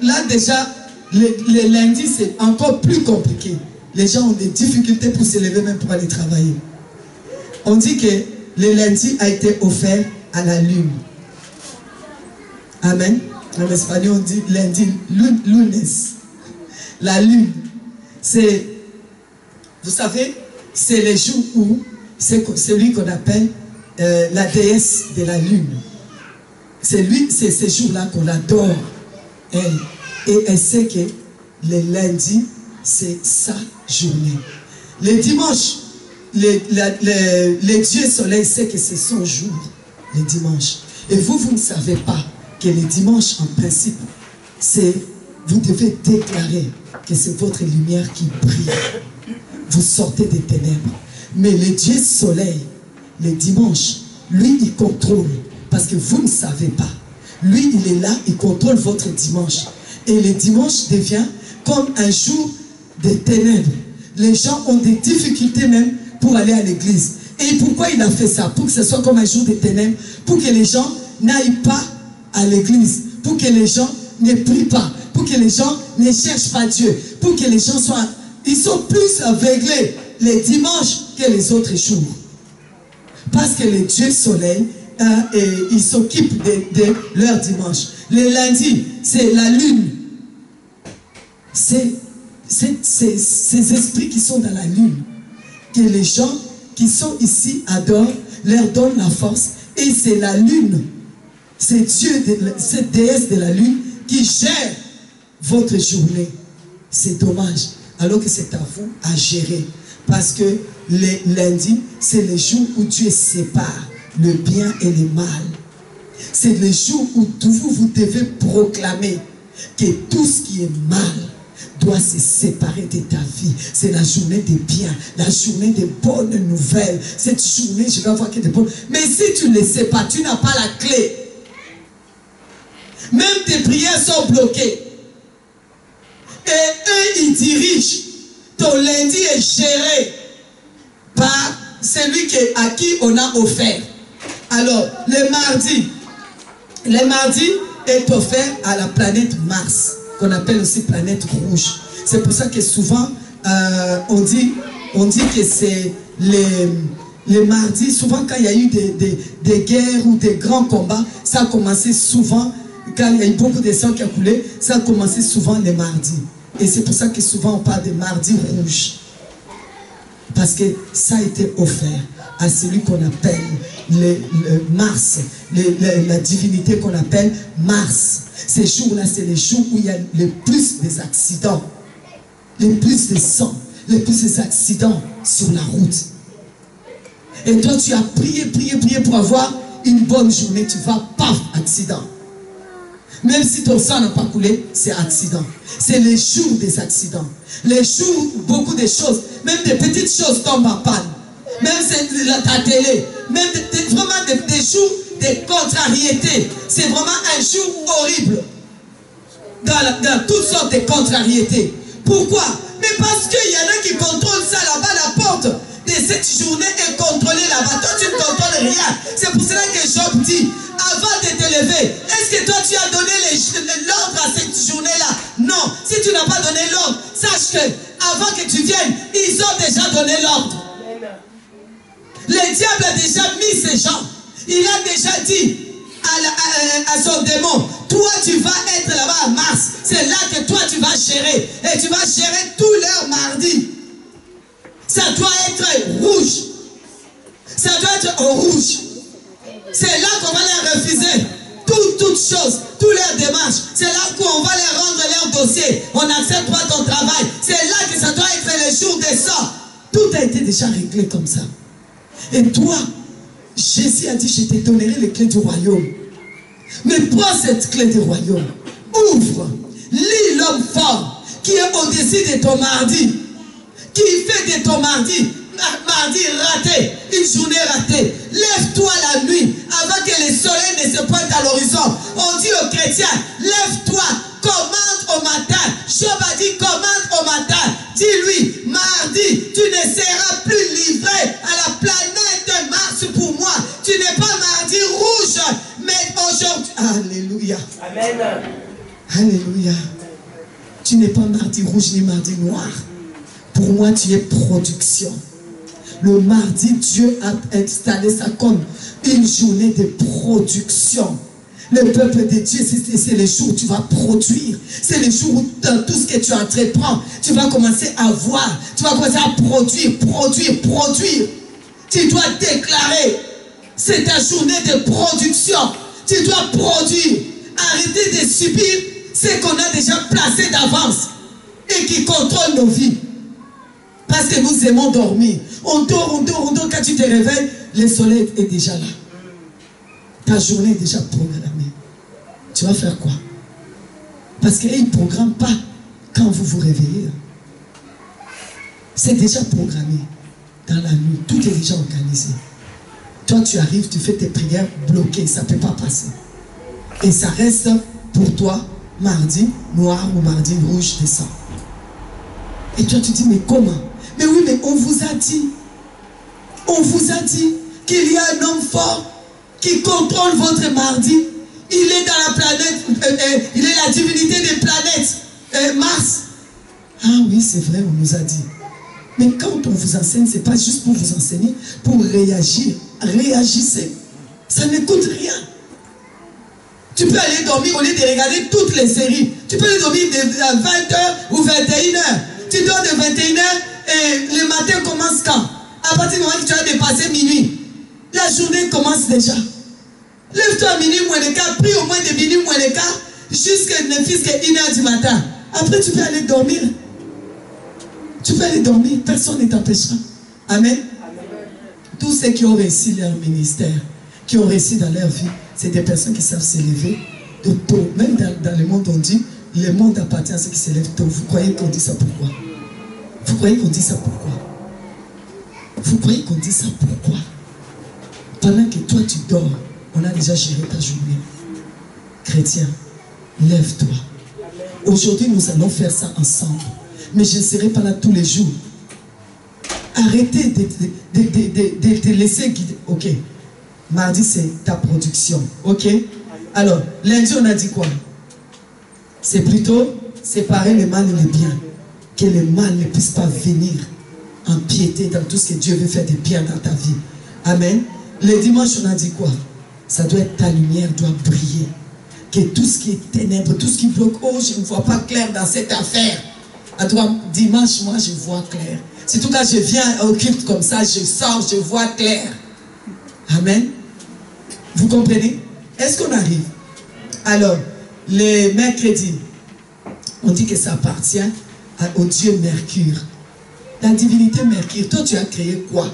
[SPEAKER 3] Là déjà le lundi c'est encore plus compliqué. Les gens ont des difficultés pour se lever même pour aller travailler. On dit que le lundi a été offert à la lune. Amen. En espagnol on dit lundi, lunes. La lune, c'est, vous savez, c'est les jours où c'est celui qu'on appelle la déesse de la lune. C'est ces jours-là qu'on adore, elle. Et elle sait que les lundis, c'est sa journée. Les dimanches, les dieux soleil sait que c'est son jour, les dimanches. Et vous ne savez pas que les dimanches, en principe, vous devez déclarer que c'est votre lumière qui brille. Vous sortez des ténèbres. Mais le Dieu soleil, les dimanches, lui, il contrôle. Parce que vous ne savez pas. Lui, il est là, il contrôle votre dimanche. Et le dimanche devient comme un jour de ténèbres. Les gens ont des difficultés même pour aller à l'église. Et pourquoi il a fait ça? Pour que ce soit comme un jour de ténèbres. Pour que les gens n'aillent pas à l'église. Pour que les gens ne prient pas. Pour que les gens ne cherchent pas Dieu. Pour que les gens soient... Ils sont plus aveuglés les dimanches que les autres jours. Parce que le Dieu soleil, il s'occupe de leur dimanche. Le lundi, c'est la lune. C'est ces esprits qui sont dans la lune. Que les gens qui sont ici adorent, leur donnent la force. Et c'est la lune. C'est Dieu, cette déesse de la lune qui gère votre journée. C'est dommage. Alors que c'est à vous à gérer. Parce que les lundis, c'est le jour où Dieu sépare le bien et le mal. C'est le jour où vous devez proclamer que tout ce qui est mal doit se séparer de ta vie. C'est la journée des biens, la journée des bonnes nouvelles. Cette journée, je vais avoir que des bonnes. Mais si tu ne le sais pas, tu n'as pas la clé. Même tes prières sont bloquées. Et eux, ils dirigent. Ton lundi est géré par celui à qui on a offert. Alors, le mardi est offert à la planète Mars, qu'on appelle aussi planète rouge. C'est pour ça que souvent, on dit que c'est les mardis, souvent quand il y a eu des guerres ou des grands combats, ça a commencé souvent, quand il y a eu beaucoup de sang qui a coulé, ça a commencé souvent les mardis. Et c'est pour ça que souvent on parle de mardi rouge. Parce que ça a été offert à celui qu'on appelle le Mars, la divinité qu'on appelle Mars. Ces jours-là, c'est les jours où il y a le plus des accidents, le plus de sang, le plus des accidents sur la route. Et toi, tu as prié pour avoir une bonne journée, tu vas, paf, accident. Même si ton sang n'a pas coulé, c'est accident. C'est les jours des accidents. Les jours où beaucoup de choses, même des petites choses tombent en panne. Même ta télé, même vraiment des jours de contrariétés. C'est vraiment un jour horrible. Dans toutes sortes de contrariétés. Pourquoi? Mais parce qu'il y en a qui contrôlent ça là-bas, la porte de cette journée est contrôlée là-bas. Toi, tu ne contrôles rien. C'est pour cela que Job dit, avant de te lever, est-ce que toi tu as donné l'ordre à cette journée-là? Non. Si tu n'as pas donné l'ordre, sache que avant que tu viennes, ils ont déjà donné l'ordre. Le diable a déjà mis ses gens. Il a déjà dit à son démon, toi tu vas être là-bas à Mars. C'est là que toi tu vas gérer. Et tu vas gérer tous leurs mardis. Ça doit être rouge. Ça doit être en rouge. C'est là qu'on va les refuser. Toutes choses, toutes leurs démarches. C'est là qu'on va les rendre leur dossier. On n'accepte pas ton travail. C'est là que ça doit être le jour des sorts. Tout a été déjà réglé comme ça. Et toi, Jésus a dit, je te donnerai les clés du royaume. Mais prends cette clé du royaume. Ouvre. Lis l'homme fort qui est au-dessus de ton mardi. Qui fait de ton mardi raté, une journée ratée. Lève-toi la nuit avant que le soleil ne se pointe à l'horizon. On dit aux chrétiens, lève-toi, commande au matin. Job a dit, commande au matin. Dis-lui, mardi, tu ne seras plus livré à la planète Mars pour moi. Tu n'es pas mardi rouge, mais aujourd'hui... Alléluia.
[SPEAKER 2] Amen.
[SPEAKER 3] Alléluia. Tu n'es pas mardi rouge ni mardi noir. Pour moi, tu es production. Le mardi, Dieu a installé ça comme une journée de production. Le peuple de Dieu, c'est les jours où tu vas produire. C'est les jours où dans tout ce que tu entreprends, tu vas commencer à voir. Tu vas commencer à produire. Tu dois déclarer. C'est ta journée de production. Tu dois produire. Arrêtez de subir ce qu'on a déjà placé d'avance et qui contrôle nos vies. Parce que nous aimons dormir. On dort. Quand tu te réveilles, le soleil est déjà là. Ta journée est déjà programmée. Tu vas faire quoi? Parce qu'il ne programme pas quand vous vous réveillez. C'est déjà programmé. Dans la nuit, tout est déjà organisé. Toi, tu arrives, tu fais tes prières bloquées. Ça ne peut pas passer. Et ça reste pour toi mardi noir ou mardi rouge de sang. Et toi, tu dis, mais comment? Mais oui, mais on vous a dit. On vous a dit qu'il y a un homme fort qui contrôle votre mardi. Il est dans la planète, il est la divinité des planètes, Mars. Ah oui, c'est vrai, on nous a dit. Mais quand on vous enseigne, ce n'est pas juste pour vous enseigner, pour réagir. Réagissez. Ça ne coûte rien. Tu peux aller dormir au lieu de regarder toutes les séries. Tu peux aller dormir à 20h ou 21h. Tu dors de 21h et le matin commence quand? À partir du moment où tu as dépassé minuit. La journée commence déjà. Lève-toi à minuit moins le quart, prie au moins de minuit moins le quart, jusqu'à 1h du matin. Après, tu peux aller dormir. Tu peux aller dormir, personne ne t'empêchera. Amen. Tous ceux qui ont réussi leur ministère, qui ont réussi dans leur vie, c'est des personnes qui savent s'élever de tôt. Même dans le monde, on dit, le monde appartient à ceux qui s'élèvent tôt. Vous croyez qu'on dit ça pourquoi? Vous croyez qu'on dit ça pourquoi? Vous croyez qu'on dit ça pourquoi? Pendant que toi tu dors, on a déjà géré ta journée. Chrétien, lève-toi. Aujourd'hui, nous allons faire ça ensemble. Mais je ne serai pas là tous les jours. Arrêtez de te laisser guider. Ok. Mardi, c'est ta production. Ok. Alors, lundi, on a dit quoi? C'est plutôt séparer le mal et le bien. Que le mal ne puisse pas venir empiéter dans tout ce que Dieu veut faire de bien dans ta vie. Amen. Le dimanche, on a dit quoi? Ça doit être ta lumière, doit briller. Que tout ce qui est ténèbres, tout ce qui bloque, oh, je ne vois pas clair dans cette affaire. À toi, dimanche, moi, je vois clair. Surtout quand je viens au culte comme ça, je sors, je vois clair. Amen. Vous comprenez? Est-ce qu'on arrive? Alors, les mercredis, on dit que ça appartient au Dieu Mercure. La divinité Mercure, toi, tu as créé quoi?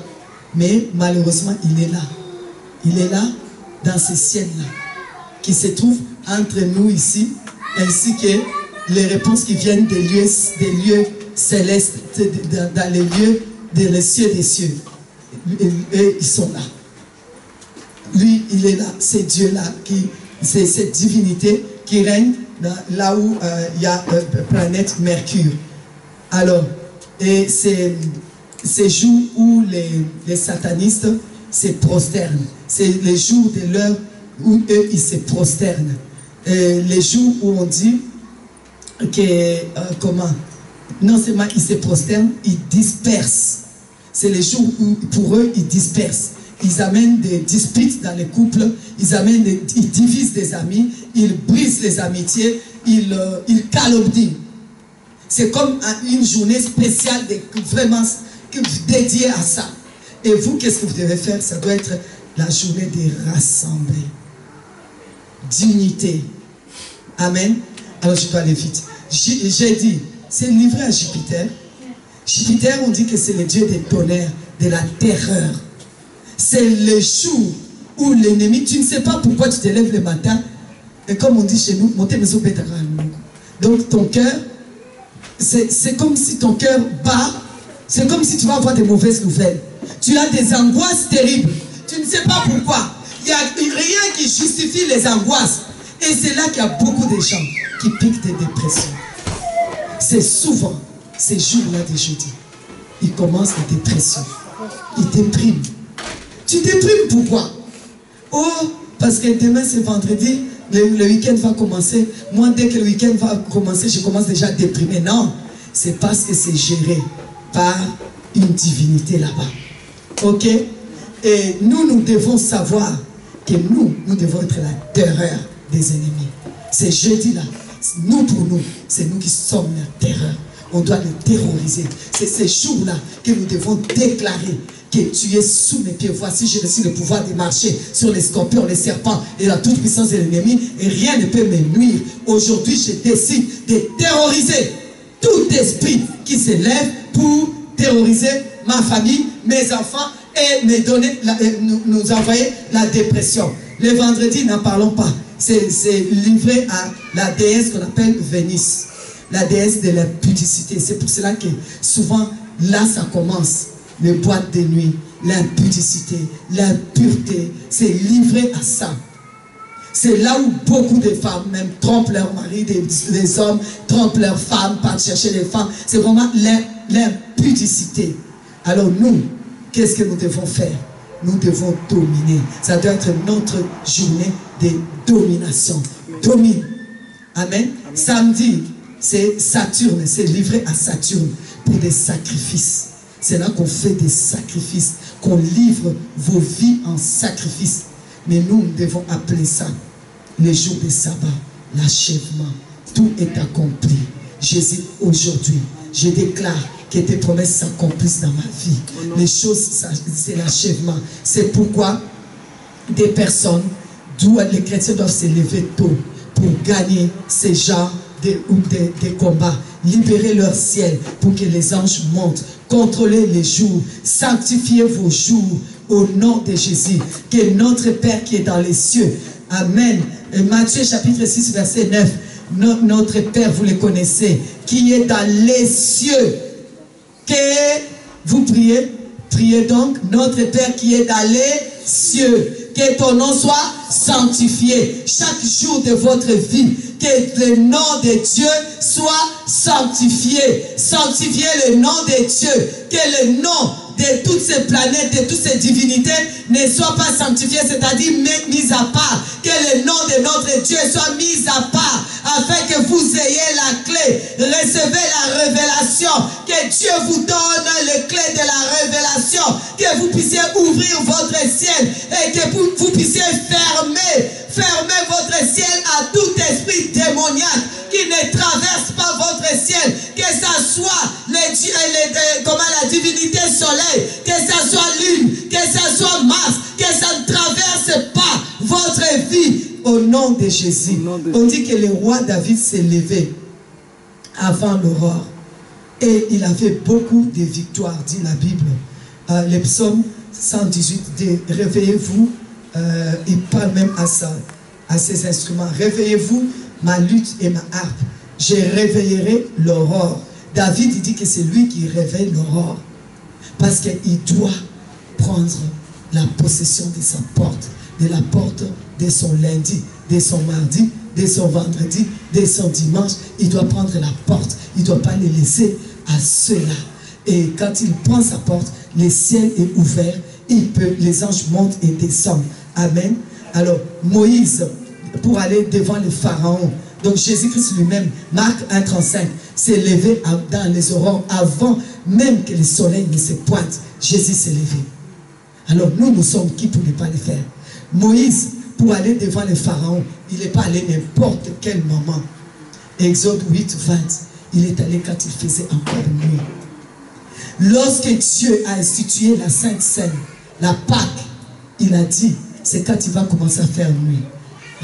[SPEAKER 3] Mais malheureusement, il est là. Il est là, dans ce ciel-là, qui se trouve entre nous ici, ainsi que les réponses qui viennent des lieux célestes, dans les lieux des cieux des cieux. Et ils sont là. Lui, il est là, c'est Dieu-là, c'est cette divinité qui règne là où il y a la planète Mercure. Alors, et c'est ces jours où les satanistes se prosternent. C'est les jours de l'heure où eux, ils se prosternent. Les jours où on dit que, comment? Non seulement ils se prosternent, ils dispersent. C'est les jours où, pour eux, ils dispersent. Ils amènent des disputes dans les couples, ils divisent des amis, ils brisent les amitiés, ils calomnient. C'est comme une journée spéciale vraiment dédiée à ça. Et vous, qu'est-ce que vous devez faire? Ça doit être la journée des rassemblés. Dignité. Amen. Alors je dois aller vite. J'ai dit, c'est livré à Jupiter. Jupiter, on dit que c'est le dieu des tonnerres, de la terreur. C'est le jour où l'ennemi, tu ne sais pas pourquoi tu te lèves le matin, et comme on dit chez nous, monter mes opéras. Donc ton cœur, c'est comme si ton cœur bat, c'est comme si tu vas avoir des mauvaises nouvelles. Tu as des angoisses terribles. Tu ne sais pas pourquoi. Il n'y a rien qui justifie les angoisses. Et c'est là qu'il y a beaucoup de gens qui piquent des dépressions. C'est souvent ces jours-là de jeudi. Ils commencent la dépression. Ils dépriment. Tu déprimes pourquoi? Oh, parce que demain c'est vendredi, le week-end va commencer. Moi, dès que le week-end va commencer, je commence déjà à déprimer. Non, c'est parce que c'est géré par une divinité là-bas. Ok? Et nous devons savoir que nous devons être la terreur des ennemis. C'est jeudi-là, pour nous, c'est nous qui sommes la terreur. On doit les terroriser. C'est ces jours-là que nous devons déclarer que tu es sous mes pieds. Voici, j'ai reçu le pouvoir de marcher sur les scorpions, les serpents et la toute puissance de l'ennemi, et rien ne peut me nuire. Aujourd'hui, je décide de terroriser tout esprit qui s'élève pour terroriser ma famille, mes enfants, et me donner, nous envoyer la dépression. Le vendredi, n'en parlons pas. C'est livré à la déesse qu'on appelle Vénus, la déesse de la pudicité. C'est pour cela que souvent, là, ça commence. Les boîtes de nuit, l'impudicité, l'impureté, c'est livré à ça. C'est là où beaucoup de femmes même trompent leur mari, des hommes trompent leurs femmes, partent chercher les femmes. C'est vraiment l'impudicité. Alors nous, qu'est-ce que nous devons faire? Nous devons dominer. Ça doit être notre journée de domination. Domine. Amen. Samedi, c'est Saturne, c'est livré à Saturne pour des sacrifices. C'est là qu'on fait des sacrifices, qu'on livre vos vies en sacrifice. Mais nous devons appeler ça le jour de sabbat, l'achèvement. Tout est accompli. Jésus, aujourd'hui, je déclare que tes promesses s'accomplissent dans ma vie. Les choses, c'est l'achèvement. C'est pourquoi des personnes, les chrétiens doivent se lever tôt pour gagner ces genres des combats. Libérez leur ciel pour que les anges montent. Contrôlez les jours. Sanctifiez vos jours au nom de Jésus. Que notre Père qui est dans les cieux. Amen. Et Matthieu chapitre 6 verset 9. Notre Père, vous le connaissez, qui est dans les cieux. Que vous priez. Priez donc, notre Père qui est dans les cieux. Que ton nom soit sanctifié chaque jour de votre vie. Que le nom de Dieu soit sanctifié. Sanctifiez le nom de Dieu. Que le nom de toutes ces planètes, de toutes ces divinités ne soit pas sanctifié, c'est-à-dire mis à part. Que le nom de notre Dieu soit mis à part, afin que vous ayez la clé. Recevez la révélation. Que Dieu vous donne les clés de la révélation. Que vous puissiez ouvrir votre ciel et que vous puissiez fermer votre ciel à tout esprit démoniaque qui ne traverse pas votre ciel. Que ça soit la divinité soleil, que ça soit lune, que ça soit Mars, que ça ne traverse pas votre vie. Au nom de Jésus. On dit que le roi David s'est levé avant l'aurore. Et il avait beaucoup de victoires, dit la Bible. Le psaume 118 dit « Réveillez-vous ». Il parle même à ses instruments. « Réveillez-vous, ma lutte et ma harpe. Je réveillerai l'aurore ». David, il dit que c'est lui qui réveille l'aurore. Parce qu'il doit prendre la possession de sa porte. De la porte de son lundi, de son mardi, de son vendredi, de son dimanche. Il doit prendre la porte. Il ne doit pas les laisser à ceux-là. Et quand il prend sa porte, le ciel est ouvert. Les anges montent et descendent. Amen. Alors, Moïse, pour aller devant le pharaon, donc Jésus-Christ lui-même, Marc 1,35, s'est levé dans les aurores avant même que le soleil ne se pointe. Jésus s'est levé. Alors nous sommes qui pour ne pas le faire? Moïse, pour aller devant le pharaon, il n'est pas allé n'importe quel moment. Exode 8, 20, il est allé quand il faisait encore nuit. Lorsque Dieu a institué la Sainte Seine, la Pâque, il a dit, c'est quand il va commencer à faire nuit.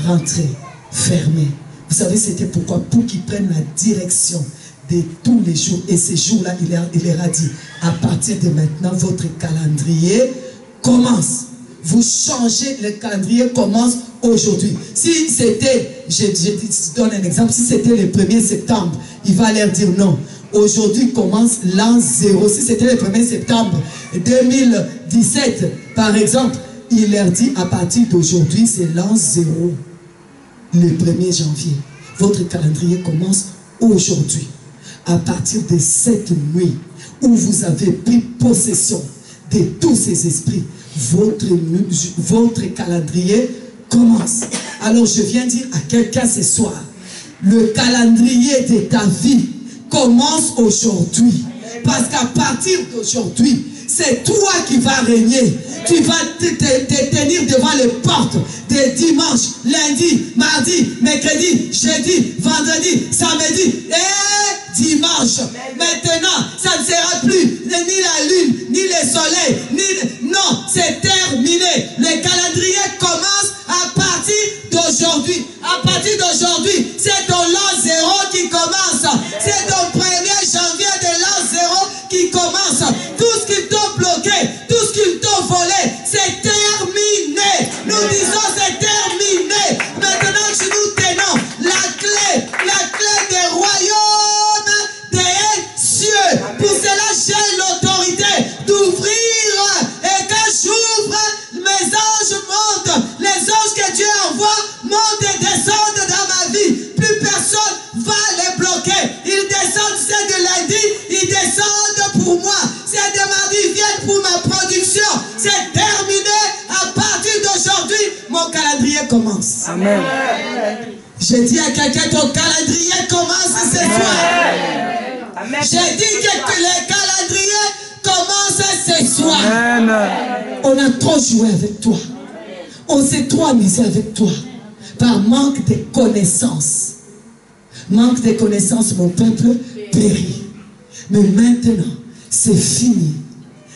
[SPEAKER 3] Rentrer, fermer. Vous savez, c'était pourquoi? Pour qu'ils prennent la direction de tous les jours. Et ces jours-là, il leur a dit, à partir de maintenant, votre calendrier commence. Vous changez, le calendrier commence aujourd'hui. Si c'était, je donne un exemple, si c'était le 1er septembre, il va leur dire non. Aujourd'hui commence l'an 0. Si c'était le 1er septembre 2017, par exemple, il leur dit à partir d'aujourd'hui, c'est l'an 0. Le 1er janvier. Votre calendrier commence aujourd'hui. À partir de cette nuit où vous avez pris possession de tous ces esprits, votre calendrier commence. Alors je viens dire à quelqu'un ce soir, le calendrier de ta vie commence aujourd'hui. Parce qu'à partir d'aujourd'hui, c'est toi qui vas régner. Tu vas te tenir devant les portes de dimanche, lundi, mardi, mercredi, jeudi, vendredi, samedi et dimanche. Maintenant, ça ne sera plus ni la lune, ni le soleil démarrer. Non, c'est terminé. Le calendrier commence à partir d'aujourd'hui. À partir d'aujourd'hui, c'est ton l'an 0 qui commence. C'est ton 1er janvier de l'an 0 qui commence. Tout ce qu'ils t'ont bloqué, tout ce qu'ils t'ont volé, c'est terminé. Nous disons c'est terminé. Maintenant que nous tenons la clé des royaumes des cieux. Pour cela, j'ai l'autorité d'ouvrir. Et quand j'ouvre, mes anges montent. Les anges que Dieu envoie montent et descendent dans ma vie. Plus personne va les bloquer. Ils descendent, c'est de lundi, ils descendent pour moi. C'est de mardi, ils viennent pour ma production. C'est terminé. À partir d'aujourd'hui, mon calendrier commence.
[SPEAKER 2] Amen.
[SPEAKER 3] J'ai dit à quelqu'un, ton calendrier commence ce soir. J'ai dit que le calendrier commence ce soir.
[SPEAKER 2] Amen.
[SPEAKER 3] On a trop joué avec toi. On s'est trop amusé avec toi. Par manque de connaissances. Manque de connaissances, mon peuple périt. Mais maintenant, c'est fini.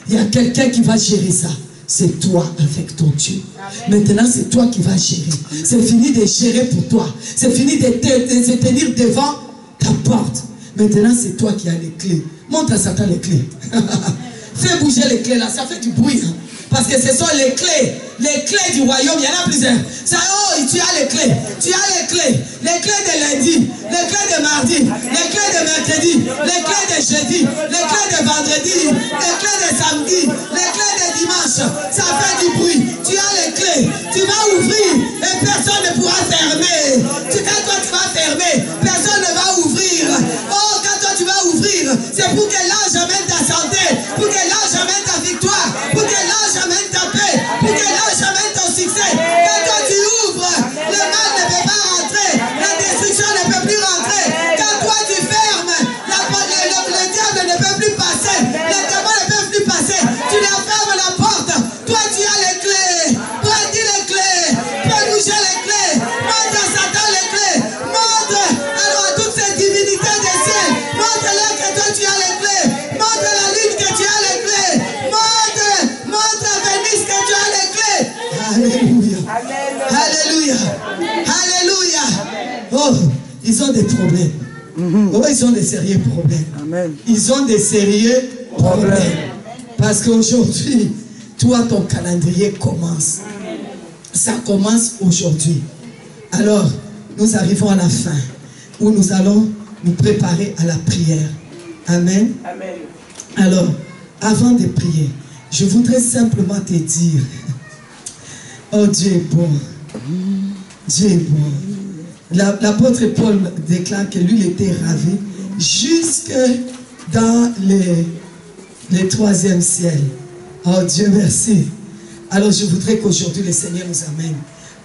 [SPEAKER 3] Il y a quelqu'un qui va gérer ça. C'est toi avec ton Dieu. Maintenant, c'est toi qui vas gérer. C'est fini de gérer pour toi. C'est fini de se tenir devant ta porte. Maintenant, c'est toi qui as les clés. Montre à Satan les clés. Fais bouger les clés là, ça fait du bruit. Hein. Parce que ce sont les clés du royaume. Il y en a plusieurs. Ça, oh, tu as les clés. Tu as les clés. Les clés de lundi, les clés de mardi, les clés de mercredi, les clés de jeudi, les clés de vendredi, les clés de samedi, les clés de dimanche. Ça fait du bruit. Tu as les clés. Tu vas ouvrir et personne ne pourra fermer. Quand toi tu vas fermer, personne ne va ouvrir. Oh, quand toi tu vas ouvrir, c'est pour que l'ange amène ta santé, pour que l'ange amène ta victoire, pour que l'ange amène ta paix, pour que l'ange amène ton succès. Quand toi tu ouvres, le mal ne peut pas rentrer, la destruction ne peut plus rentrer. Quand toi tu fermes, le diable ne peut plus passer, les démons ne peuvent plus passer. Tu leur fermes la porte. Toi tu as les clés. Prends les clés. Fais bouger les clés. Montre à Satan les clés. Montre alors à toutes ces divinités des cieux. Montre-leur que toi tu as les clés. Montre à la lune que tu as les clés. Montre à Vénus que tu as les clés. Alléluia. Alléluia. Alléluia. Oh, ils ont des problèmes. Oh, ils ont des sérieux problèmes.
[SPEAKER 2] Amen.
[SPEAKER 3] Ils ont des sérieux problèmes. Parce qu'aujourd'hui, toi, ton calendrier commence. Ça commence aujourd'hui. Alors, nous arrivons à la fin, où nous allons nous préparer à la prière. Amen.
[SPEAKER 2] Amen.
[SPEAKER 3] Alors, avant de prier, je voudrais simplement te dire, oh Dieu est bon. Dieu est bon. L'apôtre Paul déclare que lui était ravi jusque dans le troisième ciel. Oh Dieu, merci. Alors je voudrais qu'aujourd'hui le Seigneur nous amène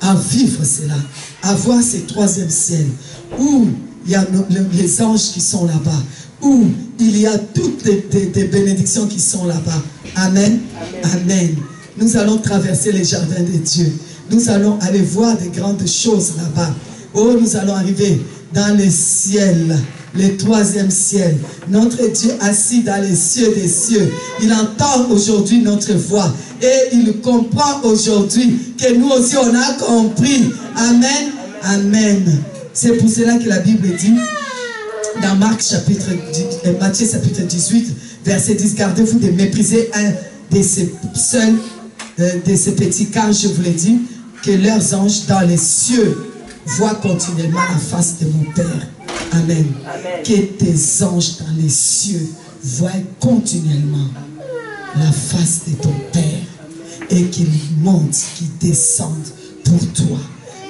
[SPEAKER 3] à vivre cela, à voir ce troisième ciel où il y a les anges qui sont là-bas, où il y a toutes les bénédictions qui sont là-bas. Amen. Amen. Amen. Nous allons traverser les jardins de Dieu. Nous allons aller voir des grandes choses là-bas. Oh, nous allons arriver dans le ciel, le troisième ciel. Notre Dieu assis dans les cieux des cieux. Il entend aujourd'hui notre voix. Et il comprend aujourd'hui que nous aussi on a compris. Amen. Amen. C'est pour cela que la Bible dit dans Matthieu chapitre 18, verset 10, gardez-vous de mépriser un de ces seuls, de ces petits, car je vous l'ai dit, que leurs anges dans les cieux voient continuellement la face de mon Père. Amen. Amen. Que tes anges dans les cieux voient continuellement la face de ton Père et qu'ils montent, qu'ils descendent pour toi.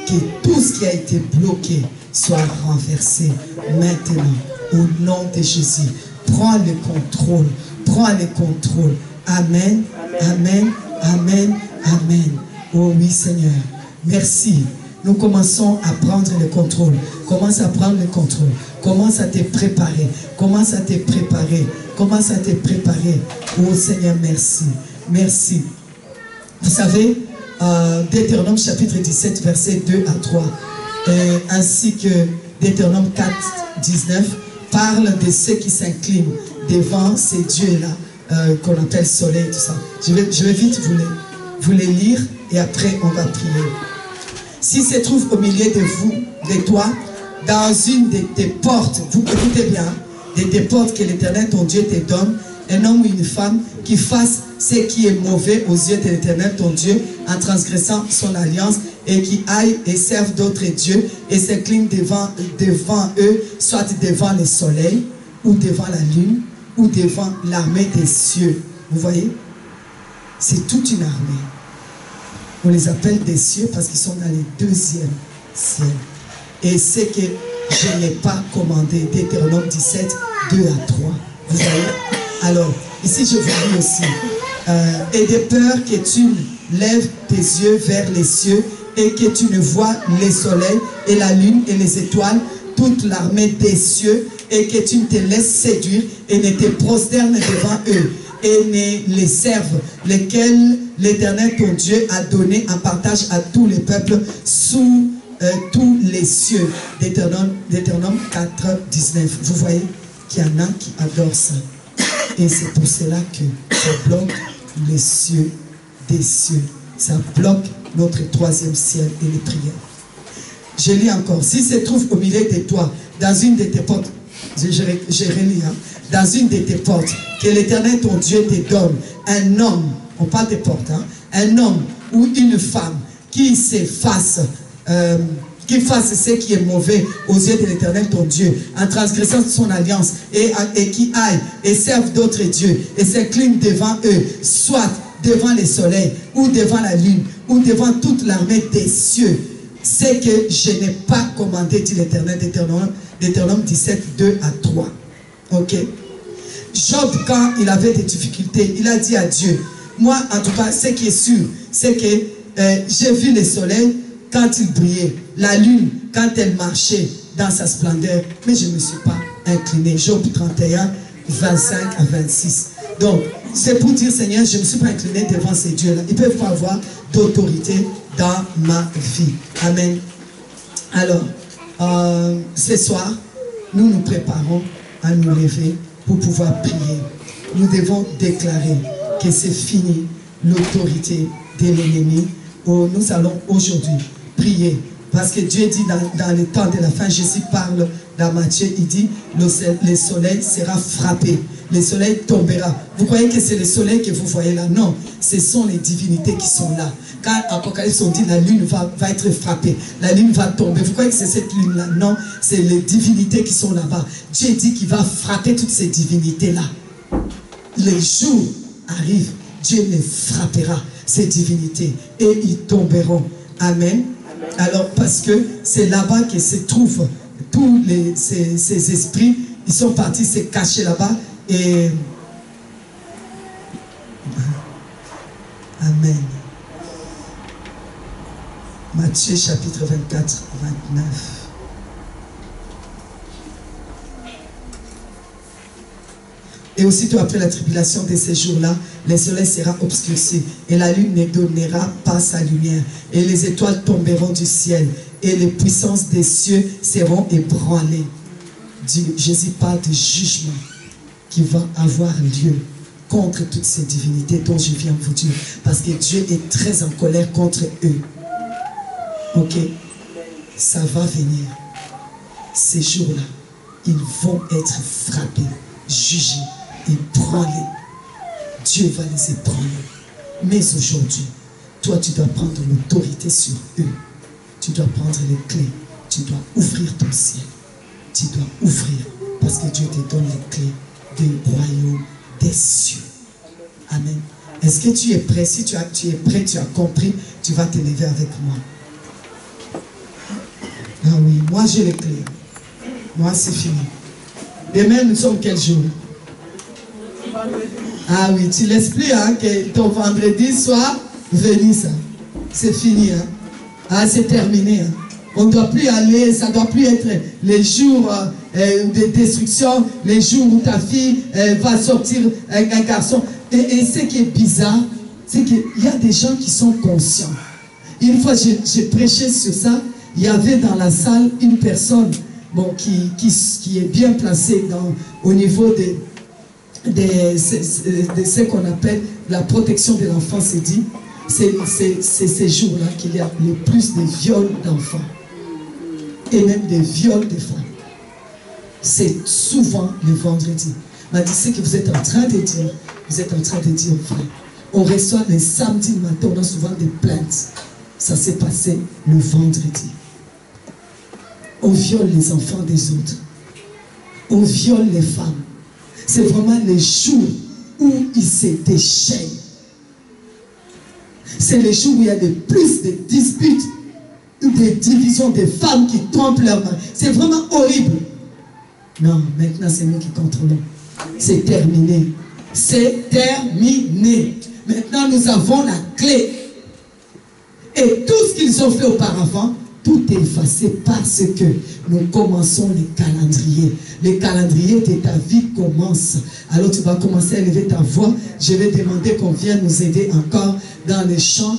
[SPEAKER 3] Que tout ce qui a été bloqué soit renversé maintenant au nom de Jésus. Prends le contrôle. Prends le contrôle. Amen. Amen. Amen. Amen. Oh oui Seigneur. Merci. Nous commençons à prendre le contrôle. Commence à prendre le contrôle. Commence à te préparer. Commence à te préparer. Commence à te préparer. Oh Seigneur, merci. Merci. Vous savez, Deutéronome chapitre 17, versets 2 à 3, ainsi que Deutéronome 4, 19, parle de ceux qui s'inclinent devant ces dieux-là qu'on appelle soleil, tout ça. Je vais vite vous les lire et après on va prier. Si se trouve au milieu de vous, de toi, dans une de tes portes, vous écoutez bien, de tes portes que l'Éternel ton Dieu te donne, un homme ou une femme qui fasse ce qui est mauvais aux yeux de l'Éternel ton Dieu en transgressant son alliance et qui aille et serve d'autres dieux et s'incline devant eux, soit devant le soleil ou devant la lune ou devant l'armée des cieux. Vous voyez? C'est toute une armée. On les appelle des cieux parce qu'ils sont dans les deuxièmes ciels. Et c'est que je n'ai pas commandé. Deutéronome 17, 2 à 3. Vous voyez? Alors, ici je vous dis aussi, et de peur que tu lèves tes yeux vers les cieux et que tu ne vois les soleils et la lune et les étoiles, toute l'armée des cieux, et que tu ne te laisses séduire et ne te prosternes devant eux et ne les serves, lesquels l'Éternel ton Dieu a donné en partage à tous les peuples sous tous les cieux. Deutéronome 4, 19. Vous voyez qu'il y en a qui adorent ça. Et c'est pour cela que ça bloque les cieux des cieux. Ça bloque notre troisième ciel et les prières. Je lis encore. Si se trouve au milieu de toi, dans une de tes portes, je relis, hein, dans une de tes portes, que l'Éternel ton Dieu te donne, un homme, on parle des portes, hein, un homme ou une femme qui se fasse, qui fasse ce qui est mauvais aux yeux de l'Éternel ton Dieu, en transgressant son alliance, et qui aille et serve d'autres dieux, et s'incline devant eux, soit devant les soleils, ou devant la lune, ou devant toute l'armée des cieux, c'est que je n'ai pas commandé, dit l'Éternel. Deutéronome 17, 2 à 3. Ok. Job, quand il avait des difficultés, il a dit à Dieu, moi en tout cas, ce qui est sûr, c'est que j'ai vu le soleil quand il brillait, la lune quand elle marchait dans sa splendeur, mais je ne me suis pas incliné. Job 31, 25 à 26. Donc, c'est pour dire, Seigneur, je ne me suis pas incliné devant ces dieux-là. Ils ne peuvent pas avoir d'autorité dans ma vie. Amen. Alors, ce soir, nous nous préparons à nous lever pour pouvoir prier. Nous devons déclarer que c'est fini l'autorité de l'ennemi. Nous allons aujourd'hui prier. Parce que Dieu dit dans le temps de la fin, Jésus parle dans Matthieu, il dit, le soleil sera frappé. Le soleil tombera. Vous croyez que c'est le soleil que vous voyez là? Non, ce sont les divinités qui sont là. Quand Apocalypse on dit la lune va être frappée, la lune va tomber. Vous croyez que c'est cette lune-là? Non, c'est les divinités qui sont là-bas. Dieu dit qu'il va frapper toutes ces divinités-là. Les jours arrivent, Dieu les frappera, ces divinités, et ils tomberont. Amen. Alors, parce que c'est là-bas que se trouvent tous ces esprits, ils sont partis se cacher là-bas. Et Amen. Matthieu chapitre 24, 29. Et aussitôt après la tribulation de ces jours-là, le soleil sera obscurci et la lune ne donnera pas sa lumière et les étoiles tomberont du ciel et les puissances des cieux seront ébranlées. Jésus parle de jugement qui va avoir lieu contre toutes ces divinités dont je viens vous dire. Parce que Dieu est très en colère contre eux. Ok? Ça va venir. Ces jours-là, ils vont être frappés, jugés, ébranlés. Dieu va les ébranler. Mais aujourd'hui, toi tu dois prendre l'autorité sur eux. Tu dois prendre les clés. Tu dois ouvrir ton ciel. Tu dois ouvrir. Parce que Dieu te donne les clés du royaume des cieux. Amen. Est-ce que tu es prêt? Si tu es prêt, tu as compris, tu vas te lever avec moi. Ah oui, moi j'ai les clés. Moi c'est fini. Demain nous sommes quel jour? Ah oui, tu laisses plus hein, que ton vendredi soit venu ça. C'est fini. Hein. Ah c'est terminé. Hein. On ne doit plus aller, ça ne doit plus être les jours de destruction, les jours où ta fille va sortir avec un garçon. Et ce qui est bizarre, c'est qu'il y a des gens qui sont conscients. Une fois, j'ai prêché sur ça, il y avait dans la salle une personne bon, qui est bien placée au niveau ce qu'on appelle la protection de l'enfant, c'est dit, c'est ces jours-là qu'il y a le plus de viols d'enfants et même des viols de femmes. C'est souvent le vendredi. Mais ce que vous êtes en train de dire, vous êtes en train de dire vrai. On reçoit le samedi matin, on a souvent des plaintes. Ça s'est passé le vendredi. On viole les enfants des autres. On viole les femmes. C'est vraiment les jours où ils se déchaînent. C'est les jours où il y a le plus de disputes ou des divisions des femmes qui trompent leur mari. C'est vraiment horrible. Non, maintenant c'est nous qui contrôlons. C'est terminé. C'est terminé. Maintenant nous avons la clé. Et tout ce qu'ils ont fait auparavant, tout est effacé parce que nous commençons les calendriers. Les calendriers de ta vie commencent. Alors tu vas commencer à élever ta voix. Je vais demander qu'on vienne nous aider encore dans les chants,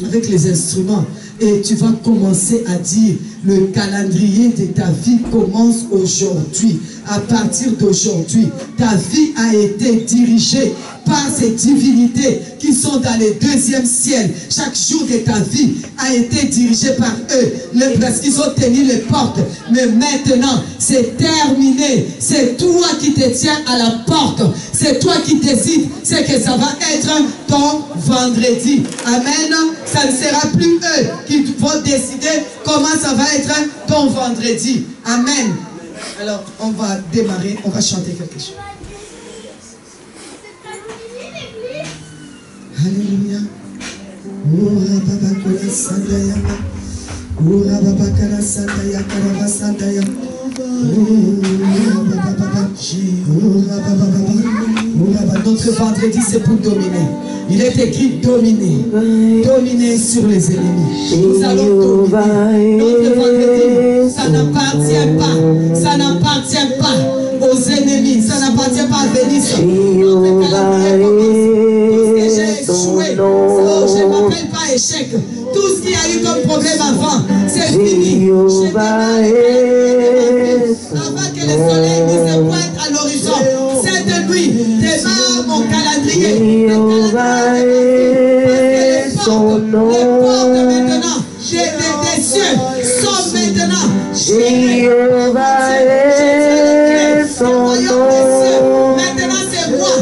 [SPEAKER 3] avec les instruments. Et tu vas commencer à dire, le calendrier de ta vie commence aujourd'hui. À partir d'aujourd'hui, ta vie a été dirigée par ces divinités qui sont dans les deuxièmes ciels. Chaque jour de ta vie a été dirigé par eux, parce qu'ils ont tenu les portes. Mais maintenant, c'est terminé. C'est toi qui te tiens à la porte. C'est toi qui décides ce que ça va être ton vendredi. Amen. Ça ne sera plus eux qui vont décider comment ça va être ton vendredi. Amen. Alors, on va démarrer, on va chanter quelque chose. Alléluia. Notre vendredi, c'est pour dominer. Il est écrit dominer. Dominer sur les ennemis. Nous allons dominer. Notre vendredi, ça n'appartient pas. Ça n'appartient pas aux ennemis. Ça n'appartient pas à Vénice. Notre calendrier commence. Tout ce que j'ai échoué, je ne m'appelle pas échec. Tout ce qu'il y a eu comme problème avant, c'est fini. Je démarre avant que le soleil ne se pointe à l'horizon. Cette nuit, démarre mon calendrier. Le calendrier, parce que les portes maintenant des cieux sont maintenant. Maintenant c'est moi.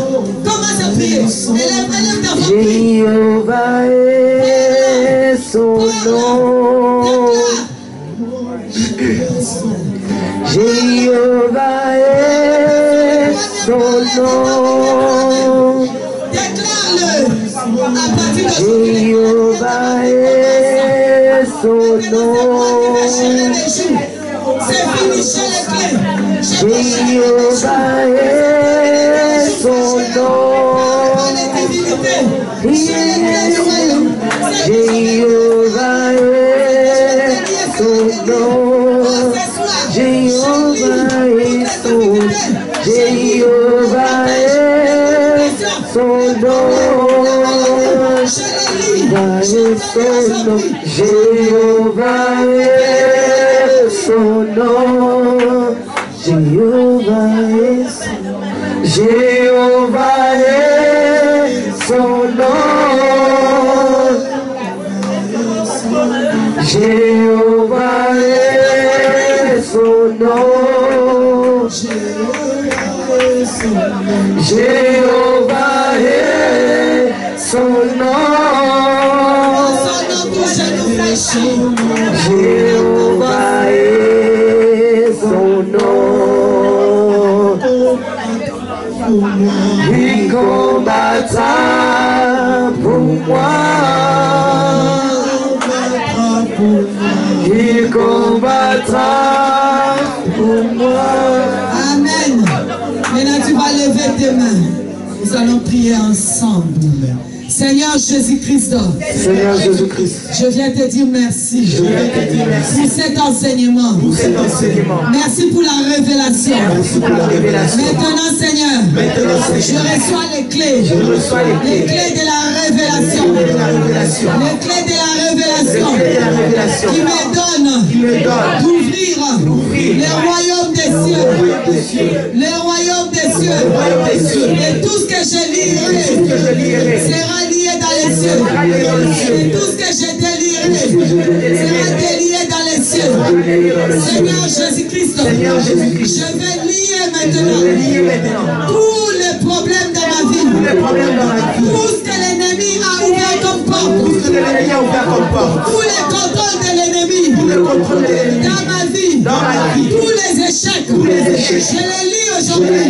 [SPEAKER 3] Commence à prier. Élève ta voix.
[SPEAKER 2] Jéhovah est son nom. Jéhovah est son nom.
[SPEAKER 3] Déclare-le. À partir de
[SPEAKER 2] Jéhovah est son nom.
[SPEAKER 3] C'est fini chez les clés.
[SPEAKER 2] Jéhovah est son nom. Jéhovah est son nom. Jéhovah est son nom. Jéhovah est son nom. Jéhovah est son nom. Jéhovah est son nom. Jéhovah est son nom. Jéhovah est son nom. Jéhovah est son nom. Jéhovah est son nom. Il combattra pour moi. Il combattra pour moi.
[SPEAKER 3] Amen. Maintenant tu vas lever tes mains. Nous allons prier ensemble. Seigneur Jésus-Christ,
[SPEAKER 2] Seigneur Jésus-Christ,
[SPEAKER 3] je viens te dire merci.
[SPEAKER 2] je viens te dire merci
[SPEAKER 3] Pour cet enseignement.
[SPEAKER 2] pour cet enseignement.
[SPEAKER 3] Merci pour la révélation.
[SPEAKER 2] Merci pour la révélation.
[SPEAKER 3] Maintenant, Seigneur,
[SPEAKER 2] Maintenant,
[SPEAKER 3] je
[SPEAKER 2] Seigneur,
[SPEAKER 3] reçois les clés.
[SPEAKER 2] je reçois les
[SPEAKER 3] Les
[SPEAKER 2] clés
[SPEAKER 3] clés de la révélation.
[SPEAKER 2] de la révélation.
[SPEAKER 3] Les clés de la révélation.
[SPEAKER 2] Les clés de la révélation
[SPEAKER 3] Qui me donnent
[SPEAKER 2] qui me donne
[SPEAKER 3] d'ouvrir
[SPEAKER 2] d'ouvrir
[SPEAKER 3] les royaumes des des cieux. Le royaume des cieux. Et tout ce que je lirai sera lié dans les cieux. Et tout ce que je délierai sera délié dans les cieux. Seigneur Jésus-Christ, je vais lier maintenant tous les problèmes de ma vie. Tout ce que l'ennemi a ouvert comme porte. Tous les contrôles de l'ennemi dans ma vie. Tous les échecs. Je les lis aujourd'hui.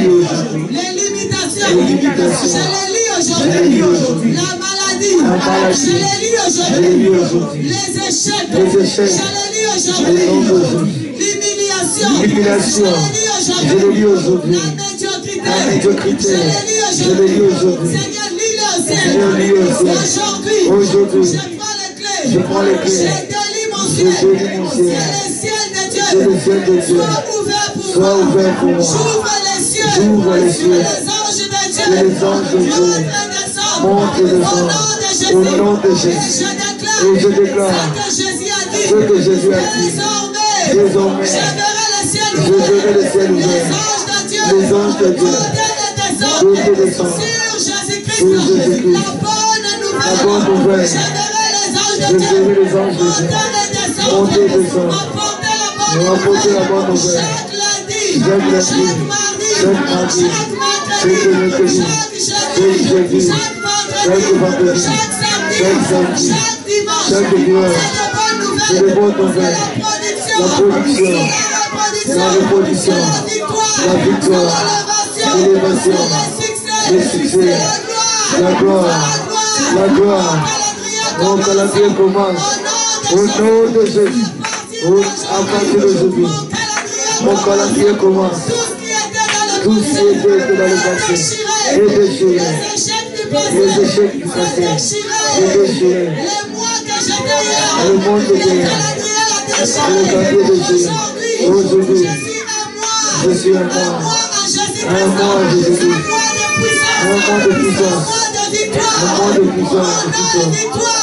[SPEAKER 3] Les limitations. Je les lis aujourd'hui. La maladie. Je les lis aujourd'hui. Les échecs. Je les lis aujourd'hui. L'humiliation. Je les lis aujourd'hui. La médiocrité. Je les lis aujourd'hui. Seigneur, lis-le au ciel. Aujourd'hui. Je prends les clés. Je délie mon ciel. Que le ciel de Dieu soit ouvert pour moi. J'ouvre les cieux. Que les anges de Dieu montent et descendent au nom de Jésus. Et je déclare ce que Jésus a dit. Désormais, je verrai le ciel ouvert. Les anges de Dieu montent et descendent sur Jésus-Christ. La bonne nouvelle. Je verrai les anges de Dieu monter et descendre. Nous rapporter la bonne nouvelle. Chaque lundi, chaque mardi, chaque mercredi, chaque jeudi, chaque vendredi, chaque samedi, chaque dimanche. C'est les bonnes nouvelles. La production, la reproduction, la victoire, l'élévation, le succès, la gloire. Mon calendrier commence au nom de Jésus. À partir d'aujourd'hui, mon calendrier commence. Tout ce qui était dans le passé est déchiré. Les échecs du passé est déchiré. Le monde est derrière. Le calendrier de Jésus. Aujourd'hui, je suis un mois de Jésus. Un mois de puissance. Un mois de puissance.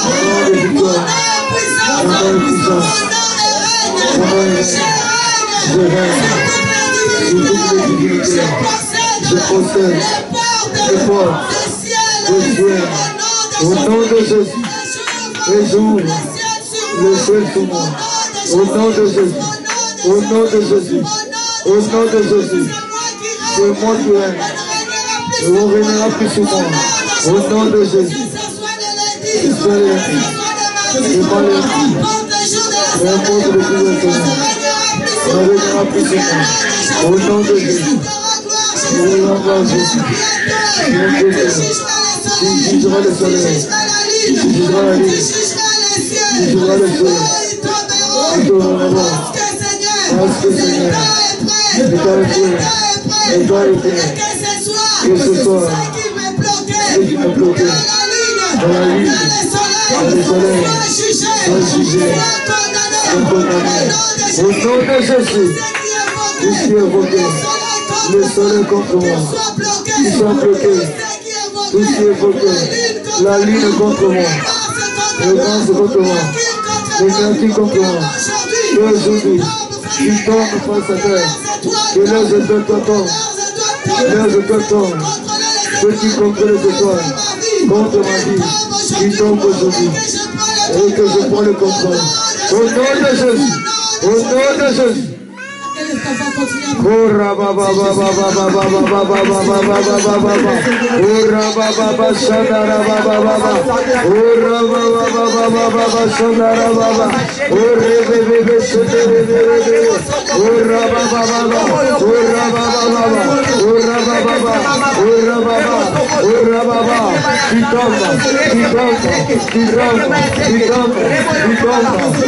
[SPEAKER 3] Un mois de victoire. Un mois de puissance. Je règne sur toutes les divinités. Je possède les portes du ciel. Au nom de Jésus, et j'ouvre le ciel sur moi. Au nom de Jésus, au nom de Jésus, au nom de Jésus. C'est moi qui règne. On ne régnera plus sur moi. Au nom de Jésus. Que ce soit les lundi. Et pas les lundi. Peu importe le plus de Seigneur. On ne régnera plus sur moi. Au nom de Jésus. Je vous envoie Jésus. Tu jugeras le soleil. Tu jugeras la lune. Tu jugeras le soleil. Tu tomberas. Parce que Seigneur, le temps est prêt. Le temps est prêt. Que ce soit ce qui m'a bloqué dans la lune, dans le soleil, soit jugé, soit condamné. Au nom de Jésus, je suis évoqué. Le soleil contre moi, ils sont bloqués. Tout ce qui est évoqué, la lune contre moi, le vent contre moi, les grands contre moi. Et aujourd'hui, tu tombes face à terre. Que l'heure de toi tombe. L'heure de toi tombe. Ceux qui contrôlent les étoiles contre ma vie, qui tombent aujourd'hui. Et que je prends le contrôle. Au nom de Jésus. Au nom de Jésus. Ora baba baba baba baba baba baba baba ora baba baba shandara baba baba ora baba baba baba shandara baba ore bebe shandere ora baba baba ora baba baba ora baba ora baba ora baba kitamba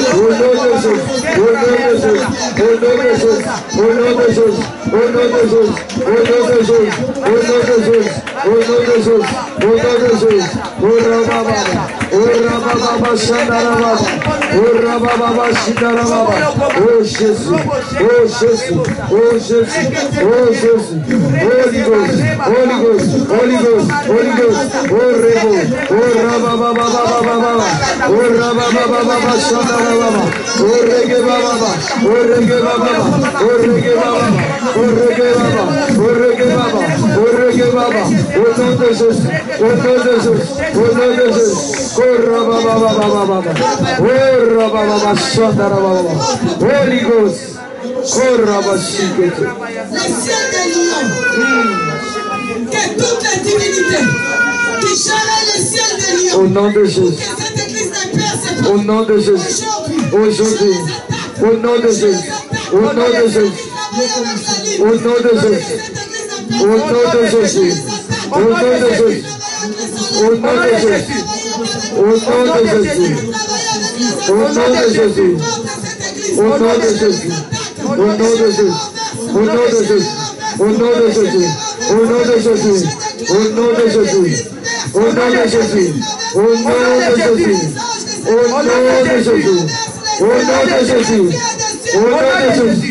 [SPEAKER 3] au nom de Jésus, au nom de Jésus, au nom de Jésus, au nom de Jésus, au nom de Jésus, au nom de Jésus, au nom de Jésus, oh Jésus, oh Jésus, oh Jésus, oh Jésus, Holy Ghost, Holy Ghost, Holy Ghost, Holy Ghost, oh Rebo, oh Rababa,
[SPEAKER 1] Holy Ghost.
[SPEAKER 3] Le ciel des lions. Que toutes les divinités qui gèrent le ciel des lions.
[SPEAKER 1] Au nom de Jésus.
[SPEAKER 3] Que cette église de Père se
[SPEAKER 1] Au nom de Jésus. Aujourd'hui. Au nom de Jésus. Au nom de Jésus. Au nom de Jésus. Au nom de Jésus. Au nom de Jésus. Au nom de Jésus. Au nom de Jésus. Au nom de Jésus. Au nom de Jésus. Au nom de Jésus. Au nom de Jésus. Au nom de Jésus. Au nom de Jésus. Au nom de Jésus. Au nom de Jésus. Au nom de Jésus. Au nom de Jésus. Au nom de Jésus. Au nom de Jésus.